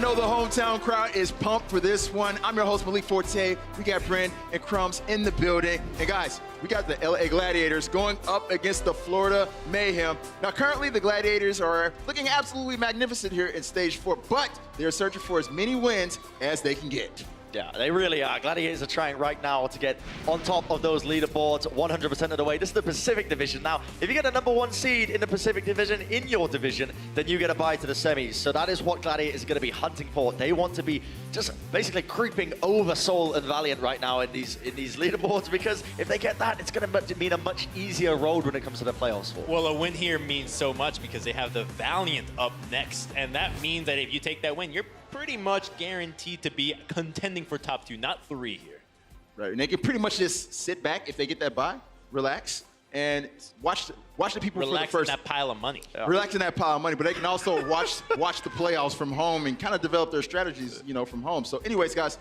know the hometown crowd is pumped for this one. I'm your host, Malik Forte. We got Bryn and Crumbs in the building. And guys, we got the LA Gladiators going up against the Florida Mayhem. Now, currently, the Gladiators are looking absolutely magnificent here in Stage 4, but they're searching for as many wins as they can get. Yeah, they really are. Gladiators are trying right now to get on top of those leaderboards 100% of the way. This is the Pacific Division. Now, if you get a #1 seed in the Pacific Division in your division, then you get a bye to the semis. So that is what Gladiators are going to be hunting for. They want to be just basically creeping over Soul and Valiant right now in these leaderboards, because if they get that, it's going to mean a much easier road when it comes to the playoffs. Well, a win here means so much because they have the Valiant up next, and that means that if you take that win, you're pretty much guaranteed to be contending for top 2, not 3 here. Right, and they can pretty much just sit back if they get that bye, relax, and watch the people Relax for the first. in that pile of money. Yeah. Relax in that pile of money, but they can also watch the playoffs from home and kind of develop their strategies, from home. So, anyways, guys,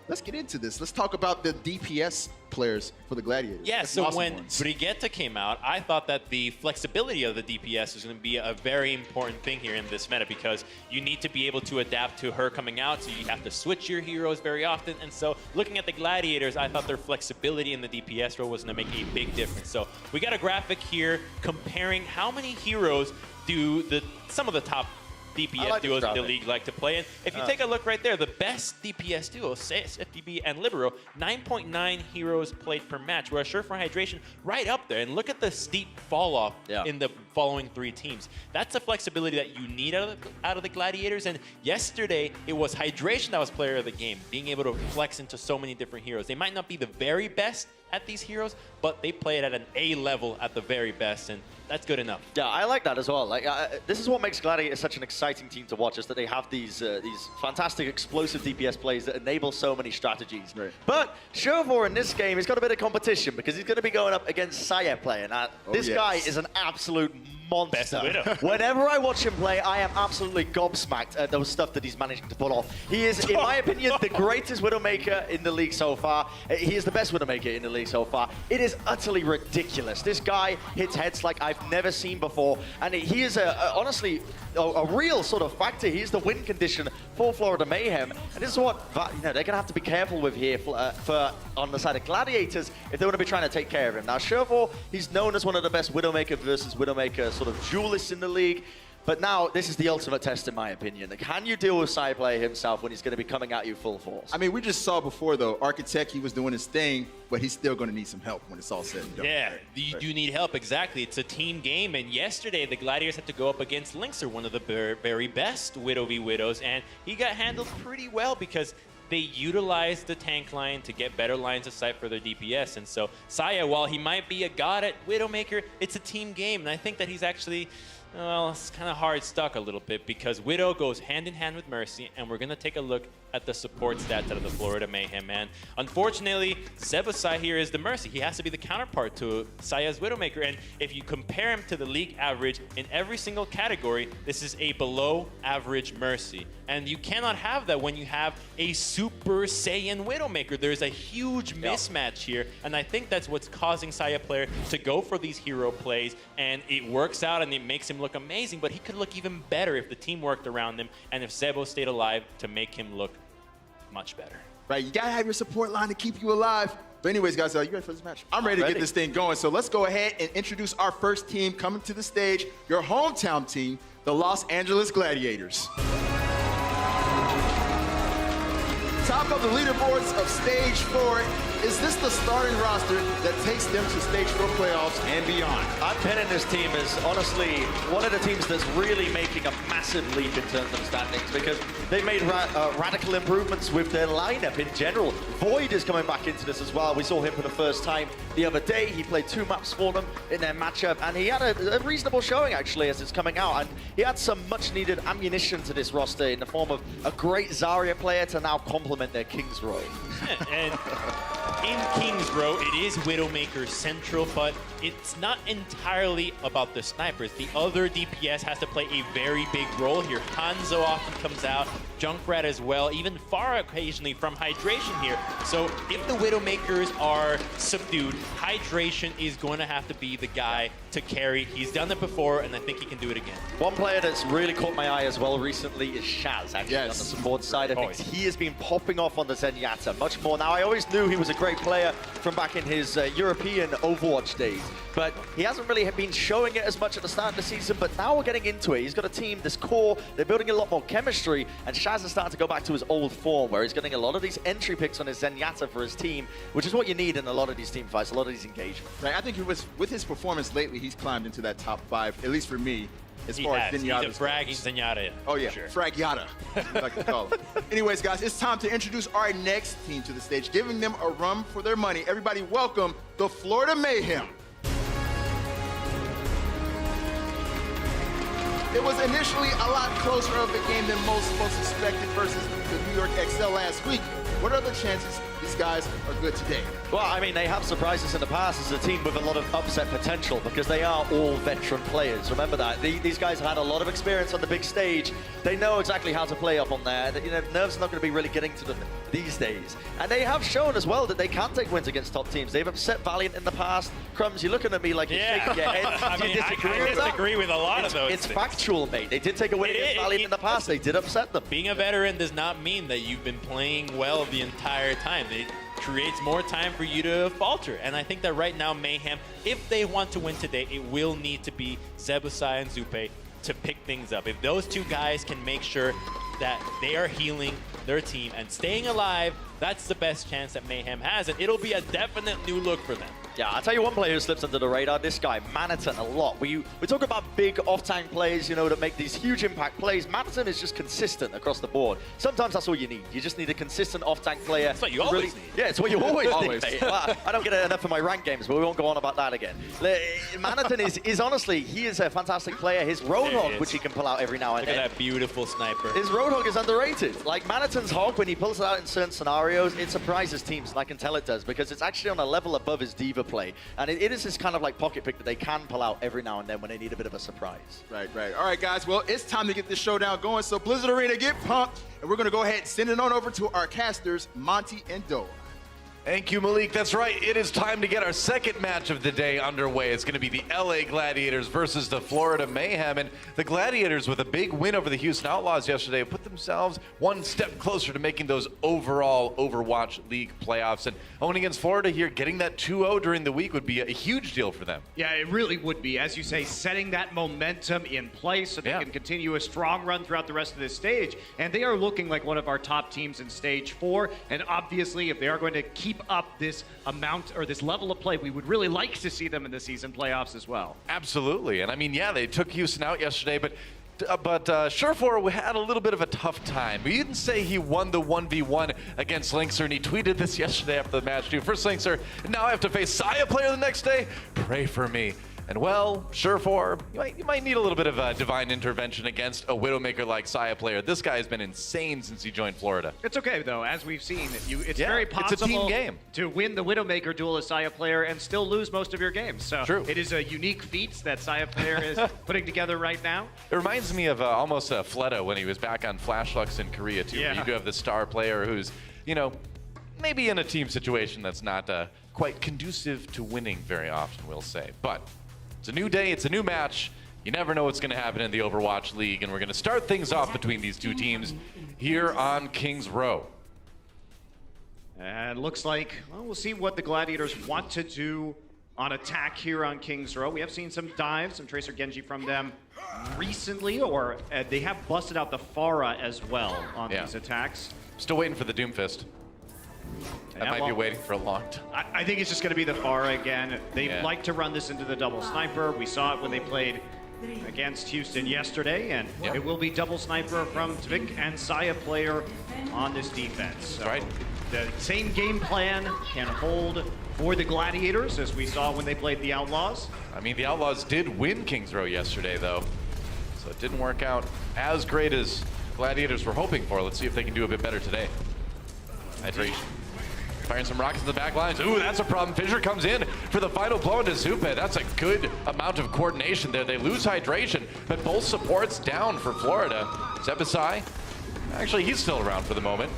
let's get into this. Let's talk about the DPS players for the Gladiators. Yeah, That's so awesome when ones. Brigitte came out, I thought that the flexibility of the DPS was going to be a very important thing here in this meta, because you need to be able to adapt to her coming out, so you have to switch your heroes very often. And so looking at the Gladiators, I thought their flexibility in the DPS role was going to make a big difference. So we got a graphic here comparing how many heroes do some of the top DPS duos in the league like to play in. If you take a look right there, the best DPS duo, FDB and Libero, 9.9 heroes played per match, whereas Surefire Hydration right up there. And look at the steep fall off in the following 3 teams. That's the flexibility that you need out of the Gladiators. And yesterday, it was Hydration that was player of the game, being able to flex into so many different heroes. They might not be the very best at these heroes, but they play it at an A level at the very best, and that's good enough. Yeah, I like that as well. Like, this is what makes Gladiators such an exciting team to watch, is that they have these fantastic explosive DPS plays that enable so many strategies. Right. But Chauveau in this game, he's got a bit of competition because he's going to be going up against Saya player. Now, this guy is an absolute monster. Best widow. Whenever I watch him play, I am absolutely gobsmacked at those stuff that he's managing to pull off. He is, in my opinion, the greatest Widowmaker in the league so far. He is the best Widowmaker in the league so far. It is utterly ridiculous. This guy hits heads like I've never seen before, and he is honestly a real sort of factor. He's the win condition for Florida Mayhem, and this is what they're going to have to be careful with here for on the side of Gladiators if they want to be trying to take care of him. Now, Chauveau, he's known as one of the best Widowmaker versus Widowmaker sort of duelists in the league. But now, this is the ultimate test, in my opinion. Can you deal with Sai player himself when he's going to be coming at you full force? I mean, we just saw before, though, Architect, he was doing his thing, but he's still going to need some help when it's all said and done. Yeah, right? you do need help, exactly. It's a team game, and yesterday the Gladiators had to go up against Lynxer, one of the very best Widow v Widows, and he got handled pretty well because they utilized the tank line to get better lines of sight for their DPS. And so Saya, while he might be a god at Widowmaker, it's a team game, and I think that he's actually, well, it's kind of hard stuck a little bit because Widow goes hand in hand with Mercy, and we're going to take a look at the support stats out of the Florida Mayhem, man. Unfortunately, Zebasai here is the Mercy. He has to be the counterpart to Saya's Widowmaker, and if you compare him to the league average in every single category, this is a below average Mercy. And you cannot have that when you have a Super Saiyan Widowmaker. There's a huge mismatch here, and I think that's what's causing Saya player to go for these hero plays, and it works out and it makes him look amazing, but he could look even better if the team worked around him and if Zebo stayed alive to make him look much better. Right, you got to have your support line to keep you alive. But anyways, guys, you ready for this match? I'm ready to get this thing going. So let's go ahead and introduce our first team coming to the stage, your hometown team, the Los Angeles Gladiators. Top of the leaderboards of Stage 4, is this the starting roster that takes them to Stage 4 playoffs and beyond? I'm pinning this team as, honestly, one of the teams that's really making a massive leap in terms of standings, because they made radical improvements with their lineup in general. Void is coming back into this as well. We saw him for the first time the other day. He played 2 maps for them in their matchup, and he had a reasonable showing, actually, as it's coming out. And he had some much-needed ammunition to this roster in the form of a great Zarya player to now complement defend their King's Row. And in King's Row, it is Widowmaker Central, but it's not entirely about the snipers. The other DPS has to play a very big role here. Hanzo often comes out, Junkrat as well, even Pharah occasionally from Hydration here. So if the Widowmakers are subdued, Hydration is going to have to be the guy to carry. He's done it before, and I think he can do it again. One player that's really caught my eye as well recently is Shaz, actually, on the support side. I think he has been popping off on the Zenyatta much more. Now, I always knew he was a great player from back in his European Overwatch days, but he hasn't really been showing it as much at the start of the season, but now we're getting into it. He's got a team, this core, they're building a lot more chemistry, and Shaz is starting to go back to his old form, where he's getting a lot of these entry picks on his Zenyatta for his team, which is what you need in a lot of these team fights, a lot of these engagements. Right, I think he was, with his performance lately, he's climbed into that top 5, at least for me, as far as Zenyatta. He's a fragging Zenyatta. Oh yeah, sure. Fragyata, we like to call him. Anyways, guys, it's time to introduce our next team to the stage, giving them a run for their money. Everybody welcome the Florida Mayhem. It was initially a lot closer of a game than most folks expected versus the New York XL last week. What are the chances these guys are good today? Well, I mean, they have surprised us in the past as a team with a lot of upset potential because they are all veteran players. Remember that. These guys have had a lot of experience on the big stage. They know exactly how to play up on there. You know, nerves are not going to be really getting to them these days. And they have shown as well that they can take wins against top teams. They've upset Valiant in the past. Crumbs, you're looking at me like you're shaking your head. I mean, I disagree with a lot of those. It's factual, mate. They did take a win against Valiant in the past. They did upset them. Being a veteran does not mean that you've been playing well the entire time. It creates more time for you to falter. And I think that right now, Mayhem, if they want to win today, it will need to be Zebusai and Zupe to pick things up. If those two guys can make sure that they are healing their team and staying alive, that's the best chance that Mayhem has, and it'll be a definite new look for them. Yeah, I'll tell you one player who slips under the radar, this guy, Maniton, a lot. We talk about big off-tank plays, you know, that make these huge impact plays. Maniton is just consistent across the board. Sometimes that's all you need. You just need a consistent off-tank player. That's what you always need. Yeah, it's what you always need, mate. Well, I don't get enough of my rank games, but we won't go on about that again. Maniton is honestly, he is a fantastic player. His Roadhog, which he can pull out every now and then. Look at that beautiful sniper. His Roadhog is underrated. Like, Maniton's Hog, when he pulls it out in certain scenarios, it surprises teams, and I can tell it does, because it's actually on a level above his Diva play. And it is this kind of like pocket pick that they can pull out every now and then when they need a bit of a surprise. Right. All right, guys. Well, it's time to get this showdown going. So Blizzard Arena, get pumped. And we're going to go ahead and send it on over to our casters, Monty and Doa. Thank you, Malik. That's right. It is time to get our second match of the day underway. It's going to be the LA Gladiators versus the Florida Mayhem. And the Gladiators, with a big win over the Houston Outlaws yesterday, have put themselves one step closer to making those overall Overwatch League playoffs. And going against Florida here, getting that 2-0 during the week would be a huge deal for them. Yeah, it really would be. As you say, setting that momentum in place so they can continue a strong run throughout the rest of this stage. And they are looking like one of our top teams in Stage 4. And obviously, if they are going to keep up this amount or this level of play, we would really like to see them in the season playoffs as well. Absolutely. And I mean, yeah, they took Houston out yesterday, but Surefour had a little bit of a tough time. We didn't say he won the 1v1 against Linkser, and he tweeted this yesterday after the match too. First Linkser, now I have to face Saya player the next day. Pray for me. And well, Surefour, you might need a little bit of a divine intervention against a Widowmaker like Saya player. This guy has been insane since he joined Florida. It's okay though, as we've seen, it's very possible it's a team game to win the Widowmaker duel as Saya player and still lose most of your games. So true. It is a unique feat that Saya player is putting together right now. It reminds me of almost Fleta when he was back on Flashlux in Korea too. Yeah. Where you do have the star player who's, you know, maybe in a team situation that's not quite conducive to winning very often, we'll say. But it's a new day, it's a new match. You never know what's going to happen in the Overwatch League, and we're going to start things off between these two teams here on King's Row. And looks like, well, we'll see what the Gladiators want to do on attack here on King's Row. We have seen some dives, some Tracer Genji from them recently, or they have busted out the Pharah as well on these attacks. Still waiting for the Doomfist. That might be waiting for a long time. I think it's just going to be the Pharah again. They like to run this into the double sniper. We saw it when they played against Houston yesterday, and it will be double sniper from Tvik and Saya player on this defense. So right. The same game plan can hold for the Gladiators as we saw when they played the Outlaws. I mean, the Outlaws did win King's Row yesterday, though, so it didn't work out as great as Gladiators were hoping for. Let's see if they can do a bit better today. Hydration. Firing some rockets in the back lines. Ooh, that's a problem. Fissure comes in for the final blow into Zupe. That's a good amount of coordination there. They lose Hydration, but both supports down for Florida. Zebasai, actually, he's still around for the moment.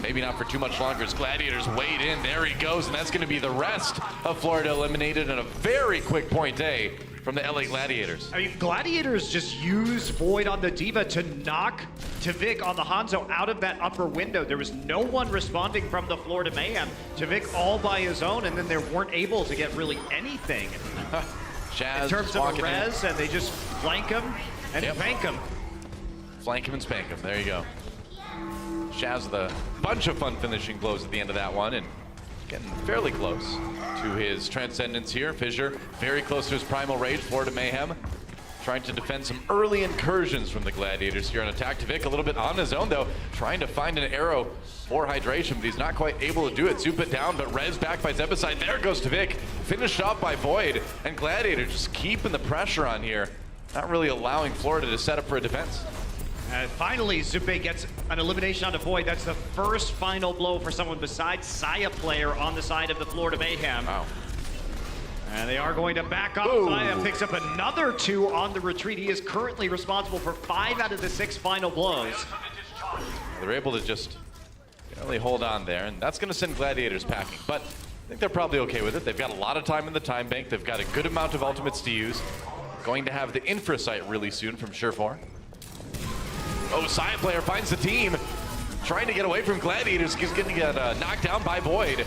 Maybe not for too much longer as Gladiators wade in. There he goes, and that's going to be the rest of Florida eliminated in a very quick point A from the LA Gladiators. I mean, Gladiators just used Void on the Diva to knock Tvik on the Hanzo out of that upper window. There was no one responding from the Florida Mayhem. Tvik all by his own, and then they weren't able to get really anything. Shaz in terms of a res, and they just flank him and bank him. Flank him and spank him. There you go. Shaz with a bunch of fun finishing blows at the end of that one, and getting fairly close to his transcendence here. Fissure very close to his primal rage. Florida Mayhem trying to defend some early incursions from the Gladiators here on attack. Tvik a little bit on his own though, trying to find an arrow for Hydration, but he's not quite able to do it. Zupa down, but res back by Zebasai. There goes Tvik, finished off by Void, and Gladiator just keeping the pressure on here, not really allowing Florida to set up for a defense. Finally, Zupe gets an elimination onto Void. That's the first final blow for someone besides Saya player on the side of the Florida Mayhem. Wow. And they are going to back up. Saya picks up another 2 on the retreat. He is currently responsible for 5 out of the 6 final blows. They're able to just barely hold on there, and that's going to send Gladiators packing. But I think they're probably okay with it. They've got a lot of time in the time bank. They've got a good amount of ultimates to use. Going to have the infra site really soon from Surefour. Oh, Saya player finds the team. Trying to get away from Gladiators. He's going to get knocked down by Void.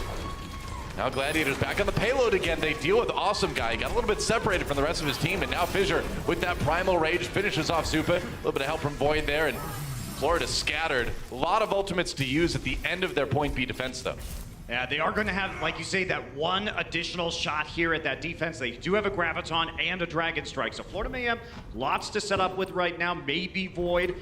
Now Gladiators back on the payload again. They deal with Awesome Guy. He got a little bit separated from the rest of his team, and now Fissure with that primal rage finishes off Zupa. A little bit of help from Void there, and Florida scattered. A lot of ultimates to use at the end of their point B defense, though. Yeah, they are going to have, like you say, that one additional shot here at that defense. They do have a Graviton and a Dragon Strike. So Florida Mayhem, lots to set up with right now. Maybe Void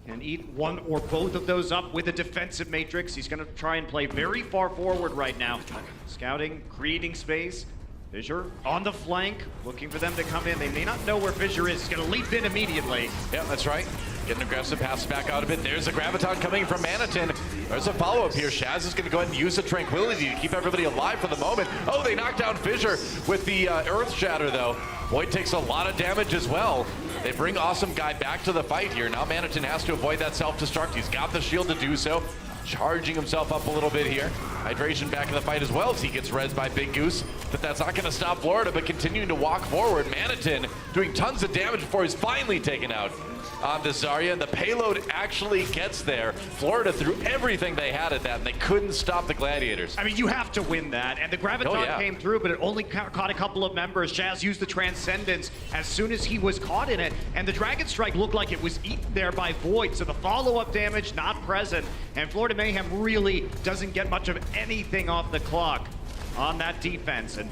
can eat one or both of those up with a defensive matrix. He's going to try and play very far forward right now. Scouting, creating space. Fissure on the flank, looking for them to come in. They may not know where Fissure is. He's going to leap in immediately. Yeah, that's right. Getting aggressive, passes back out a bit. There's a Graviton coming from Manitin. There's a follow-up here. Shaz is going to go ahead and use the Tranquility to keep everybody alive for the moment. Oh, they knocked down Fissure with the Earth Shatter, though. Void takes a lot of damage as well. They bring Awesome Guy back to the fight here. Now Manitin has to avoid that self-destruct. He's got the shield to do so. Charging himself up a little bit here. Hydration back in the fight as well as he gets rezzed by Big Goose. But that's not going to stop Florida, but continuing to walk forward. Manitin doing tons of damage before he's finally taken out on the Zarya. The payload actually gets there. Florida threw everything they had at that, and they couldn't stop the Gladiators. I mean, you have to win that. And the Graviton came through, but it only caught a couple of members. Shaz used the Transcendence as soon as he was caught in it. And the Dragon Strike looked like it was eaten there by Void. So the follow-up damage not present. And Florida Mayhem really doesn't get much of anything off the clock on that defense. And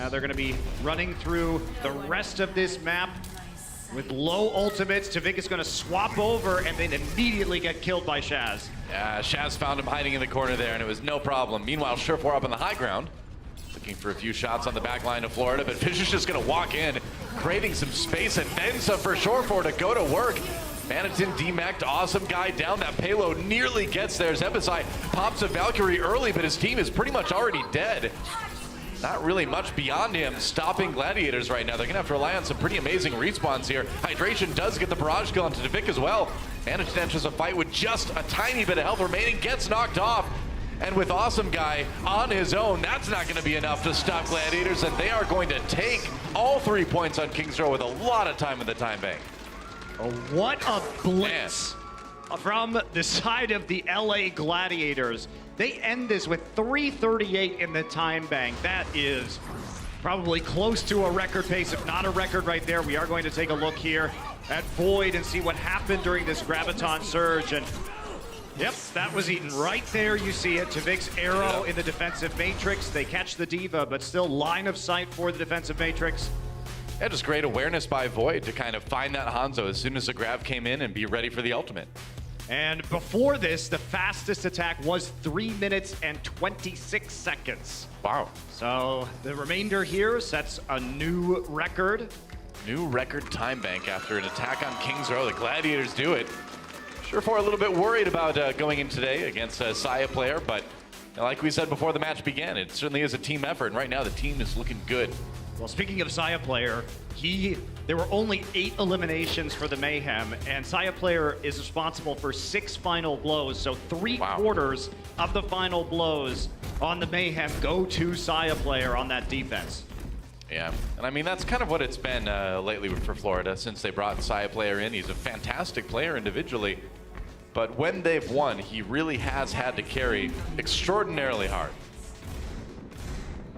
they're going to be running through the rest of this map with low ultimates. Tvik is going to swap over and then immediately get killed by Shaz. Yeah, Shaz found him hiding in the corner there, and it was no problem. Meanwhile, Surefour up on the high ground, looking for a few shots on the back line of Florida, but Fisher's just going to walk in, creating some space and then some for Surefour to go to work. Manitin demeched, Awesome Guy down. That payload nearly gets there. Zebasai pops a Valkyrie early, but his team is pretty much already dead. Not really much beyond him stopping Gladiators right now. They're going to have to rely on some pretty amazing respawns here. Hydration does get the barrage kill onto Tvik as well. Manitin enters a fight with just a tiny bit of health remaining, gets knocked off. And with Awesome Guy on his own, that's not going to be enough to stop Gladiators, and they are going to take all 3 points on King's Row with a lot of time in the time bank. Oh, what a blitz from the side of the LA Gladiators. They end this with 3:38 in the time bank. That is probably close to a record pace, if not a record right there. We are going to take a look here at Void and see what happened during this Graviton surge. And yep, that was eaten right there. You see it. Tvik's arrow in the defensive matrix. They catch the Diva, but still line of sight for the defensive matrix. Yeah, just great awareness by Void to kind of find that Hanzo as soon as the grab came in and be ready for the ultimate. And before this, the fastest attack was 3 minutes and 26 seconds. Wow. So the remainder here sets a new record. New record time bank after an attack on King's Row. The Gladiators do it. Surefour a little bit worried about going in today against a Saya player, but like we said before the match began, it certainly is a team effort, and right now the team is looking good. Well, speaking of Saya player, there were only 8 eliminations for the Mayhem, and Saya player is responsible for 6 final blows, so 3/4 of the final blows on the Mayhem go to Saya player on that defense. Yeah, and I mean, that's kind of what it's been lately for Florida since they brought Saya player in. He's a fantastic player individually, but when they've won, he really has had to carry extraordinarily hard.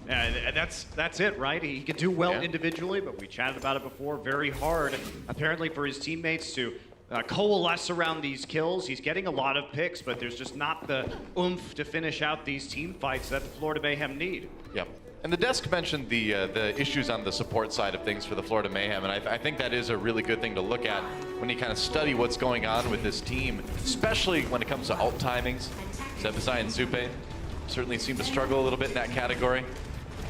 That's it, right? He can do well individually, but we chatted about it before. Very hard, apparently, for his teammates to coalesce around these kills. He's getting a lot of picks, but there's just not the oomph to finish out these team fights that the Florida Mayhem need. Yep. And the desk mentioned the issues on the support side of things for the Florida Mayhem, and I think that is a really good thing to look at when you kind of study what's going on with this team, especially when it comes to ult timings. Zebasai and Supe certainly seem to struggle a little bit in that category.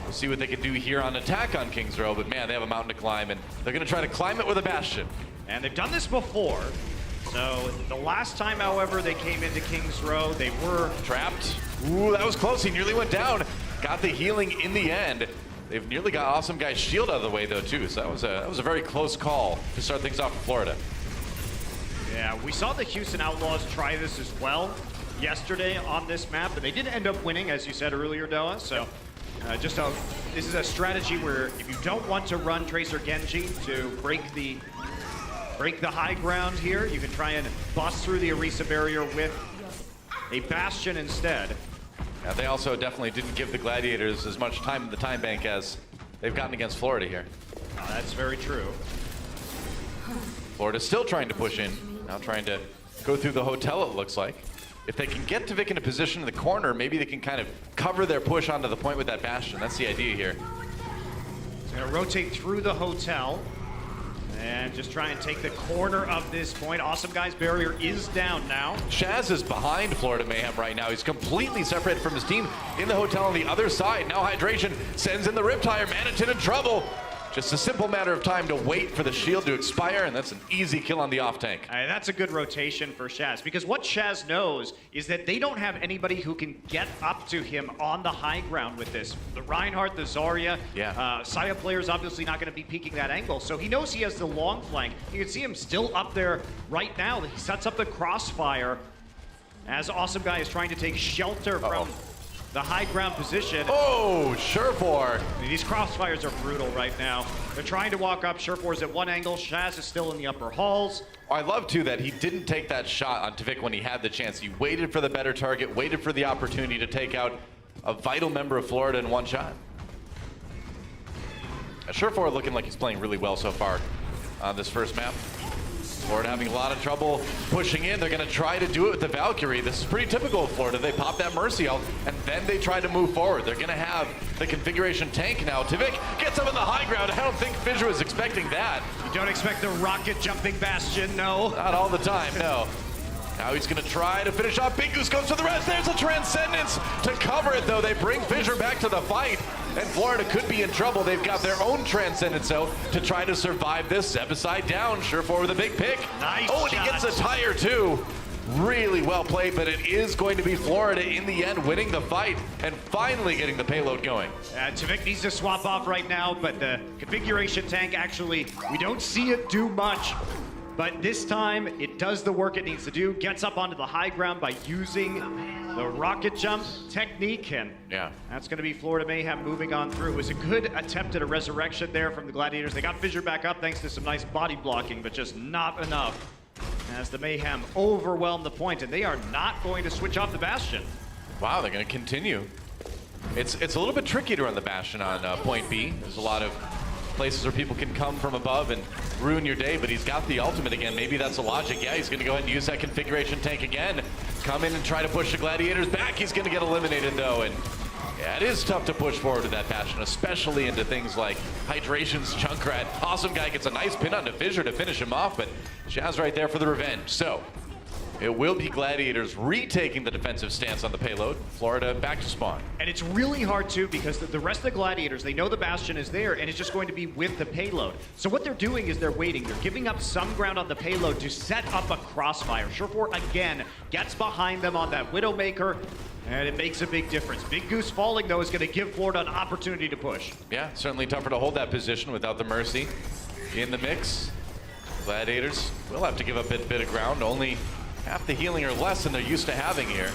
We'll see what they can do here on attack on Kings Row, but man, they have a mountain to climb, and they're going to try to climb it with a Bastion. And they've done this before. So the last time, however, they came into Kings Row, they were trapped. Ooh, that was close. He nearly went down. Got the healing in the end. They've nearly got Awesome Guy's shield out of the way, though, too. So that was a very close call to start things off for Florida. Yeah, we saw the Houston Outlaws try this as well yesterday on this map, but they did end up winning, as you said earlier, Doa. So this is a strategy where if you don't want to run Tracer Genji to break the high ground here, you can try and bust through the Orisa barrier with a Bastion instead. Yeah, they also definitely didn't give the Gladiators as much time in the time bank as they've gotten against Florida here. That's very true. Florida's still trying to push in, now trying to go through the hotel, it looks like. If they can get Tvik in a position in the corner, maybe they can kind of cover their push onto the point with that Bastion. That's the idea here. He's gonna rotate through the hotel and just try and take the corner of this point. Awesome Guy's barrier is down now. Shaz is behind Florida Mayhem right now. He's completely separated from his team in the hotel on the other side. Now Hydration sends in the Riptire. Manitin in trouble. Just a simple matter of time to wait for the shield to expire, and that's an easy kill on the off tank. That's a good rotation for Shaz, because what Shaz knows is that they don't have anybody who can get up to him on the high ground with this. The Reinhardt, the Zarya, Saya player's obviously not going to be peeking that angle, so he knows he has the long flank. You can see him still up there right now. He sets up the crossfire as Awesome Guy is trying to take shelter from the high ground position. Oh, Surefour. These crossfires are brutal right now. They're trying to walk up. Surefour's at one angle. Shaz is still in the upper halls. I love, too, that he didn't take that shot on Tvik when he had the chance. He waited for the better target, waited for the opportunity to take out a vital member of Florida in one shot. Surefour looking like he's playing really well so far on this first map. Florida having a lot of trouble pushing in. They're going to try to do it with the Valkyrie. This is pretty typical of Florida. They pop that Mercy out, and then they try to move forward. They're going to have the configuration tank now. Tvik gets up in the high ground. I don't think Fissure was expecting that. You don't expect the rocket jumping Bastion, no. Not all the time, no. Now he's going to try to finish off. Big Goose goes for the rest. There's a Transcendence to cover it, though. They bring Fissure back to the fight, and Florida could be in trouble. They've got their own Transcendence out to try to survive this. Zebasai down. Surefour with a big pick. Nice and he gets a tire, too. Really well played, but it is going to be Florida in the end winning the fight and finally getting the payload going. Tvik needs to swap off right now, but the configuration tank actually, we don't see it do much. But this time, it does the work it needs to do. Gets up onto the high ground by using the rocket jump technique. And that's going to be Florida Mayhem moving on through. It was a good attempt at a resurrection there from the Gladiators. They got Fissure back up thanks to some nice body blocking, but just not enough as the Mayhem overwhelm the point. And they are not going to switch off the Bastion. Wow, they're going to continue. It's a little bit tricky to run the Bastion on point B. There's a lot of places where people can come from above and ruin your day, but he's got the ultimate again. Maybe that's the logic. Yeah, he's going to go ahead and use that configuration tank again. Come in and try to push the Gladiators back. He's going to get eliminated, though, and yeah, it is tough to push forward with that Bastion, especially into things like Hydration's Junkrat. Awesome Guy gets a nice pin onto Fissure to finish him off, but Shaz right there for the revenge. So, It will be Gladiators retaking the defensive stance on the payload. Florida back to spawn. And it's really hard too because the rest of the Gladiators, they know the Bastion is there and it's just going to be with the payload. So what they're doing is they're waiting. They're giving up some ground on the payload to set up a crossfire. Surefour again gets behind them on that Widowmaker, and it makes a big difference. Big Goose falling though is going to give Florida an opportunity to push. Yeah, certainly tougher to hold that position without the Mercy in the mix. Gladiators will have to give up a bit of ground, only half the healing or less than they're used to having here.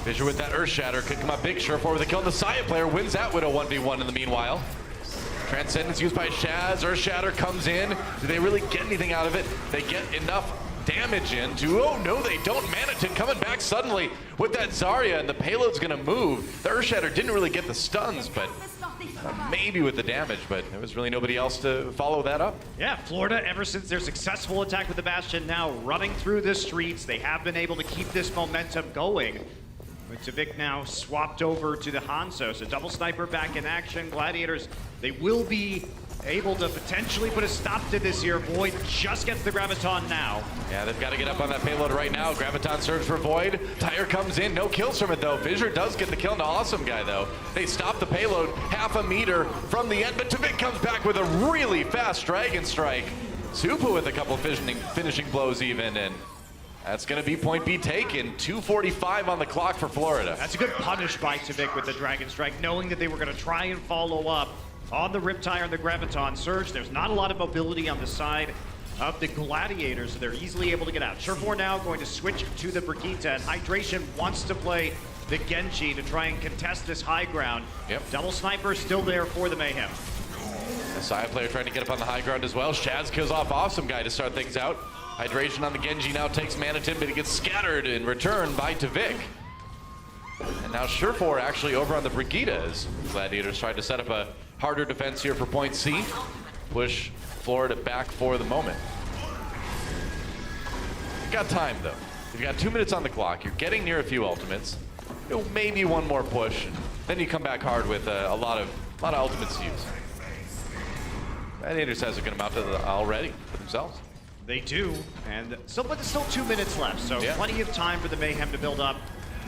Fissure with that Earth Shatter could come up big. Surefour with a kill. And the Saya player wins that Widow 1v1 in the meanwhile. Transcendence used by Shaz. Earth Shatter comes in. Do they really get anything out of it? They get enough damage into. Oh no, they don't. Manitin coming back suddenly with that Zarya, and the payload's gonna move. The Earth Shatter didn't really get the stuns, but maybe with the damage, but there was really nobody else to follow that up. Yeah, Florida, ever since their successful attack with the Bastion, now running through the streets, they have been able to keep this momentum going. With Tvik now swapped over to the Hanzo, so double sniper back in action. Gladiators, they will be able to potentially put a stop to this here. Void just gets the Graviton now. Yeah, they've got to get up on that payload right now. Graviton surge for Void. Tyre comes in, no kills from it though. Fissure does get the kill on Awesome Guy though. They stop the payload half a meter from the end, but Tvik comes back with a really fast Dragon Strike. Supa with a couple finishing blows even, and that's going to be point B taken. 2:45 on the clock for Florida. That's a good punish by Tvik with the Dragon Strike, knowing that they were going to try and follow up on the Riptire and the Graviton Surge. There's not a lot of mobility on the side of the Gladiators, so they're easily able to get out. Surefour now going to switch to the Brigitte, and Hydration wants to play the Genji to try and contest this high ground. Yep. Double Sniper still there for the Mayhem. The Saya player trying to get up on the high ground as well. Shaz kills off Awesome Guy to start things out. Hydration on the Genji now takes Manitin, but he gets scattered in return by Tvik. And now Surefour actually over on the Brigitte as Gladiators tried to set up a harder defense here for point C. Push Florida back for the moment. You've got time though. You've got 2 minutes on the clock. You're getting near a few ultimates. You know, maybe one more push. Then you come back hard with a lot of ultimates to use. Gladiators has a good amount already for themselves. They do, and still, but there's still 2 minutes left, so yeah, plenty of time for the Mayhem to build up.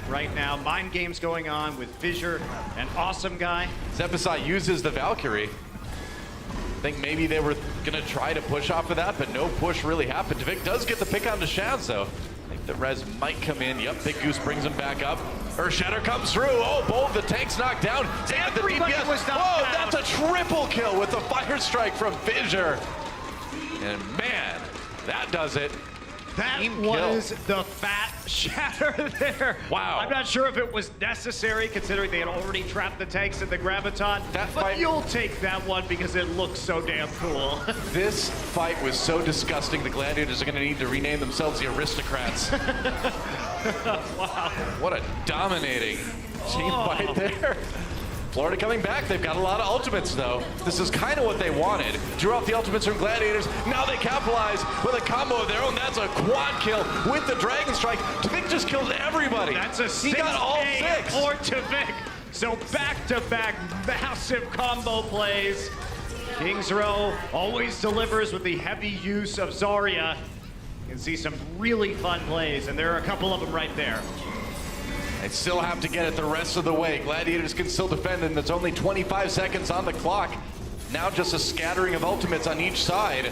Right now, mind games going on with Fissure and Awesome Guy. Zepasai uses the Valkyrie. I think maybe they were going to try to push off of that, but no push really happened. Tvik does get the pick on to Shaz, though. I think the res might come in. Yep, Big Goose brings him back up. Earth Shatter comes through. Oh, both the tanks knocked down. And the Everybody DPS. was knocked Whoa, down. that's a triple kill with the Fire Strike from Fissure. And man, that does it. That Team was kill. the fat shatter there. Wow. I'm not sure if it was necessary considering they had already trapped the tanks in the Graviton, That but fight- you'll take that one because it looks so damn cool. This fight was so disgusting, the Gladiators are going to need to rename themselves the Aristocrats. Wow. What a dominating team fight there. Florida coming back. They've got a lot of ultimates, though. This is kind of what they wanted. Drew out the ultimates from Gladiators. Now they capitalize with a combo of their own. That's a quad kill with the Dragon Strike. Tvik just killed everybody. That's a He got all 6K 6. for Tvik. So back-to-back massive combo plays. Kings Row always delivers with the heavy use of Zarya. You can see some really fun plays, and there are a couple of them right there. They still have to get it the rest of the way. Gladiators can still defend, and there's only 25 seconds on the clock. Now just a scattering of ultimates on each side.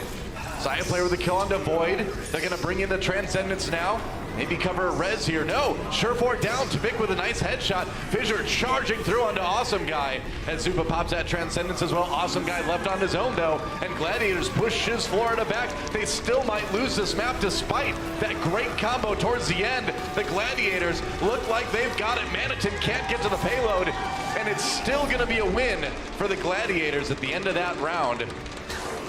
Saya player with a kill onto Void. They're going to bring in the Transcendence now. Maybe cover a res here. No, Surefour down. Tvik with a nice headshot. Fissure charging through onto Awesome Guy. And Supa pops that Transcendence as well. Awesome Guy left on his own though. And Gladiators pushes Florida back. They still might lose this map despite that great combo towards the end. The Gladiators look like they've got it. Manitin can't get to the payload. And it's still going to be a win for the Gladiators at the end of that round.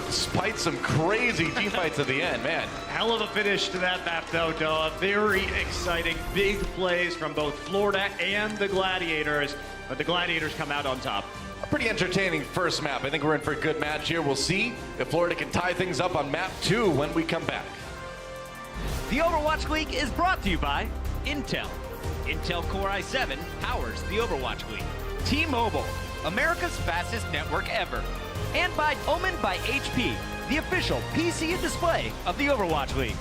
Despite some crazy team fights at the end, man. Hell of a finish to that map, though, Doa. Very exciting, big plays from both Florida and the Gladiators, but the Gladiators come out on top. A pretty entertaining first map. I think we're in for a good match here. We'll see if Florida can tie things up on map 2 when we come back. The Overwatch League is brought to you by Intel. Intel Core i7 powers the Overwatch League. T-Mobile, America's fastest network ever. And by Omen by HP, the official PC and display of the Overwatch League.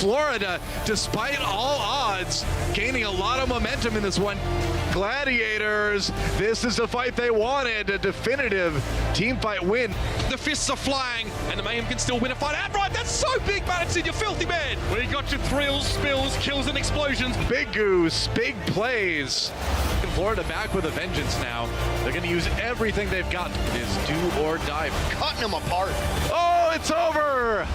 Florida, despite all odds, gaining a lot of momentum in this one. Gladiators, this is the fight they wanted, a definitive team fight win. The fists are flying, and the Mayhem can still win a fight outright. That's so big, Balancing, you filthy man. We got your thrills, spills, kills, and explosions. Big Goose, big plays. Florida back with a vengeance now. They're going to use everything they've got. It is do or die. Cutting them apart. Oh, it's over.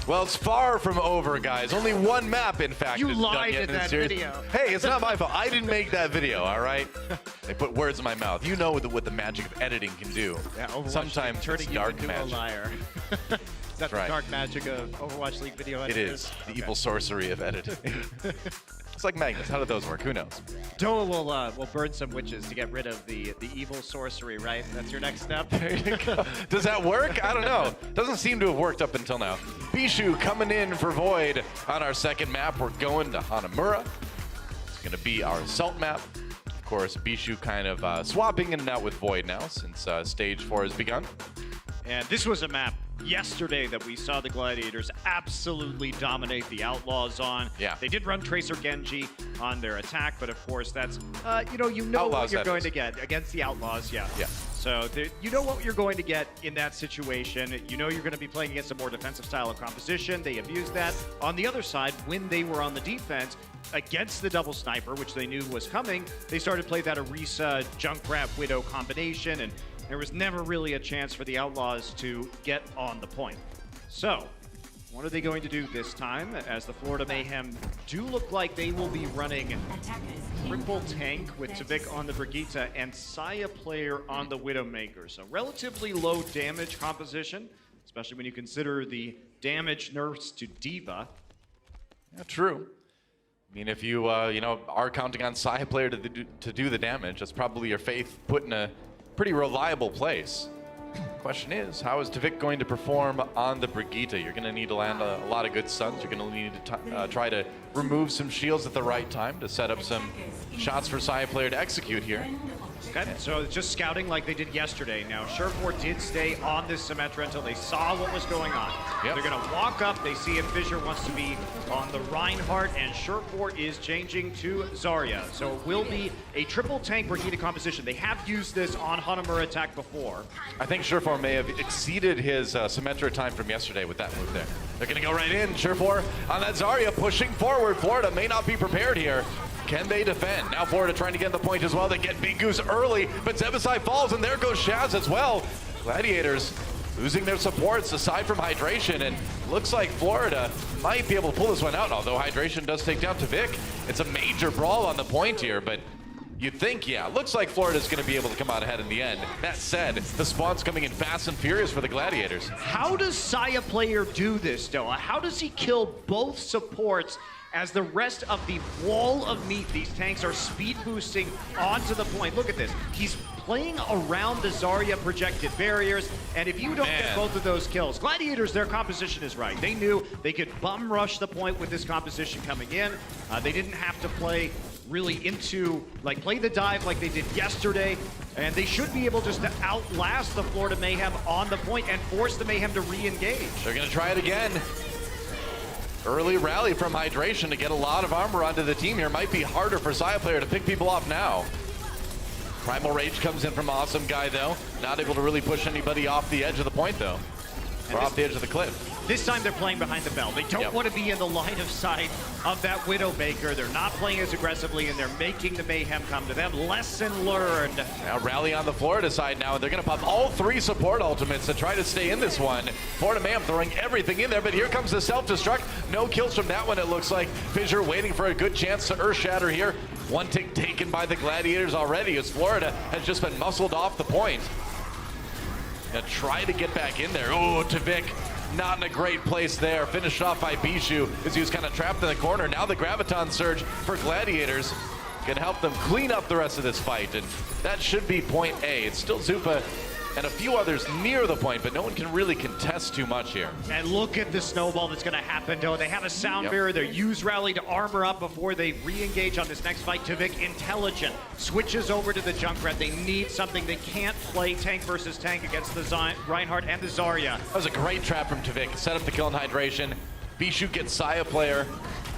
Well, it's far from over, guys. Only one map, in fact, You is lied done yet in in the that series. video. Hey, it's not my fault. I didn't make that video, all right? They put words in my mouth. You know what the magic of editing can do. Yeah, Overwatch Sometimes League turning it's you dark into magic. a liar. Is that the right. dark magic of Overwatch League video It editors? is the evil sorcery of editing. It's like Magnus. How do those work? Who knows? Doa will burn some witches to get rid of the evil sorcery, right? That's your next step? There you go. Does that work? I don't know. Doesn't seem to have worked up until now. Bishu coming in for Void on our second map. We're going to Hanamura. It's going to be our assault map. Of course, Bishu kind of swapping in and out with Void now since stage 4 has begun. And this was a map yesterday that we saw the Gladiators absolutely dominate the Outlaws on. Yeah. They did run Tracer Genji on their attack, but of course that's, you know Outlaws, what you're that going is. to get against the Outlaws, yeah. Yeah. So you know what you're going to get in that situation. You know you're going to be playing against a more defensive style of composition. They have used that. On the other side, when they were on the defense, against the double sniper, which they knew was coming, they started to play that Orisa Junkrat Widow combination, and there was never really a chance for the Outlaws to get on the point. So, what are they going to do this time? As the Florida Mayhem do look like they will be running triple tank with Tavik on the Brigitte and Saya player on the Widowmaker. So relatively low damage composition, especially when you consider the damage nerfs to Diva. Yeah, true. I mean, if you are counting on Sai player to do the damage, that's probably your faith put in a pretty reliable place. Question is, how is Tavik going to perform on the Brigitte? You're going to need to land a lot of good stuns. You're going to need to try to remove some shields at the right time to set up some shots for Sai player to execute here. Okay, so it's just scouting like they did yesterday. Now, Sherford did stay on this Symmetra until they saw what was going on. Yep. They're going to walk up. They see if Fissure wants to be on the Reinhardt, and Sherford is changing to Zarya. So it will be a triple tank Brigitte composition. They have used this on Hanamura attack before. I think Sherfor may have exceeded his Symmetra time from yesterday with that move there. They're going to go right in. Sherfor on that Zarya pushing forward. Florida may not be prepared here. Can they defend? Now Florida trying to get the point as well. They get Big Goose early, but Zebasai falls, and there goes Shaz as well. Gladiators losing their supports aside from Hydration, and looks like Florida might be able to pull this one out, although Hydration does take down Tavik. It's a major brawl on the point here, but you'd think, yeah, looks like Florida's going to be able to come out ahead in the end. That said, the spawn's coming in fast and furious for the Gladiators. How does Saya player do this, Doa? How does he kill both supports as the rest of the wall of meat, these tanks are speed boosting onto the point? Look at this. He's playing around the Zarya projected barriers, and if you don't get both of those kills, Gladiators, their composition is right. They knew they could bum rush the point with this composition coming in. They didn't have to play really into, like, play the dive like they did yesterday, and they should be able just to outlast the Florida Mayhem on the point and force the Mayhem to re-engage. They're going to try it again. Early rally from Hydration to get a lot of armor onto the team here. Might be harder for Saya player to pick people off now. Primal Rage comes in from Awesome Guy, though. Not able to really push anybody off the edge of the point, though. Or off the edge of the cliff. This time they're playing behind the bell. They don't want to be in the line of sight of that Widowmaker. They're not playing as aggressively, and they're making the Mayhem come to them. Lesson learned. Now rally on the Florida side now, and they're going to pop all 3 support ultimates to try to stay in this one. Florida Mayhem throwing everything in there, but here comes the self-destruct. No kills from that one, it looks like. Fissure waiting for a good chance to Earth Shatter here. One tick taken by the Gladiators already, as Florida has just been muscled off the point. Gonna try to get back in there. Oh, Tavik, not in a great place there. Finished off by Bishu as he was kind of trapped in the corner. Now the Graviton Surge for Gladiators. Gonna help them clean up the rest of this fight, and that should be point A. It's still Zupa and a few others near the point, but no one can really contest too much here. And look at the snowball that's going to happen, though. They have a sound barrier. They use rally to armor up before they re-engage on this next fight. Tvik, intelligent, switches over to the Junkrat. They need something. They can't play tank versus tank against the Reinhardt and the Zarya. That was a great trap from Tvik. Set up the kill and hydration. Bishu gets Saya player.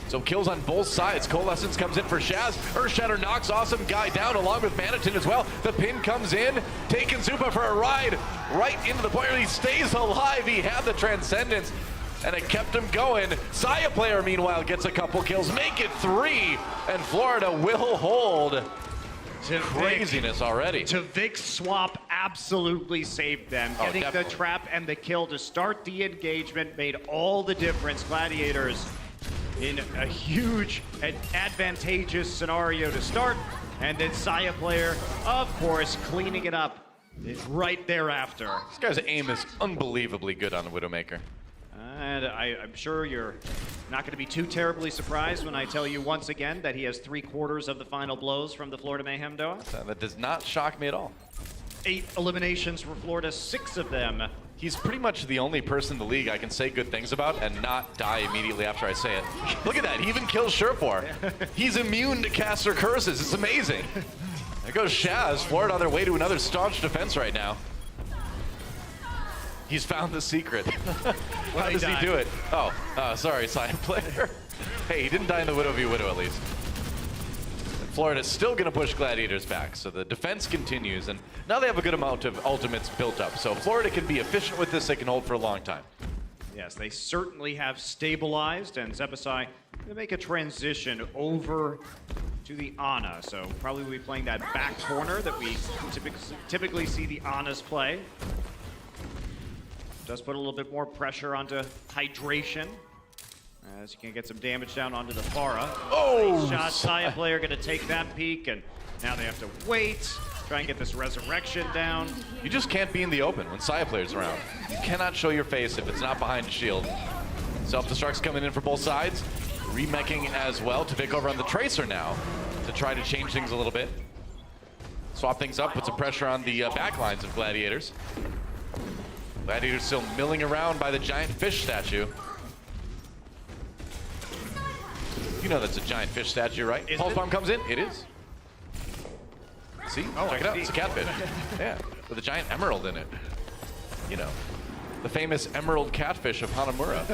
So kills on both sides. Coalescence comes in for Shaz. Earthshatter knocks awesome guy down along with Manitin as well. The pin comes in, taking Zupa for a ride right into the player. He stays alive. He had the Transcendence and it kept him going. Saya player meanwhile gets a couple kills, make it 3, and Florida will hold. Craziness already. Tvik's swap absolutely saved them. Getting the trap and the kill to start the engagement made all the difference. Gladiators in a huge and advantageous scenario to start, and then Saya player, of course, cleaning it up right thereafter. This guy's aim is unbelievably good on the Widowmaker. And I'm sure you're not going to be too terribly surprised when I tell you once again that he has 3/4 of the final blows from the Florida Mayhem Doa. That does not shock me at all. 8 eliminations for Florida, 6 of them. He's pretty much the only person in the league I can say good things about and not die immediately after I say it. Look at that, he even kills Surefour. He's immune to caster curses, it's amazing. There goes Shaz, Florida on their way to another staunch defense right now. He's found the secret. How does he do it? Oh, sorry, Scion player. Hey, he didn't die in the Widow v Widow at least. Florida's still going to push Gladiators back, so the defense continues, and now they have a good amount of ultimates built up, so Florida can be efficient with this, they can hold for a long time. Yes, they certainly have stabilized, and Zebasai to make a transition over to the Ana, so probably we'll be playing that back corner that we typically see the Anas play. Does put a little bit more pressure onto hydration, as you can get some damage down onto the Pharah. Oh! Shot, Saya player gonna take that peek, and now they have to wait, try and get this resurrection down. You just can't be in the open when Saya player's around. You cannot show your face if it's not behind a shield. Self-destruct's coming in for both sides. Remeching as well. Tvik over on the Tracer now to try to change things a little bit. Swap things up, put some pressure on the backlines of Gladiators. Gladiators still milling around by the giant fish statue. You know that's a giant fish statue, right? Pulse Bomb comes in. It is. See? Check it out. It's a catfish. Yeah. With a giant emerald in it. You know. The famous emerald catfish of Hanamura.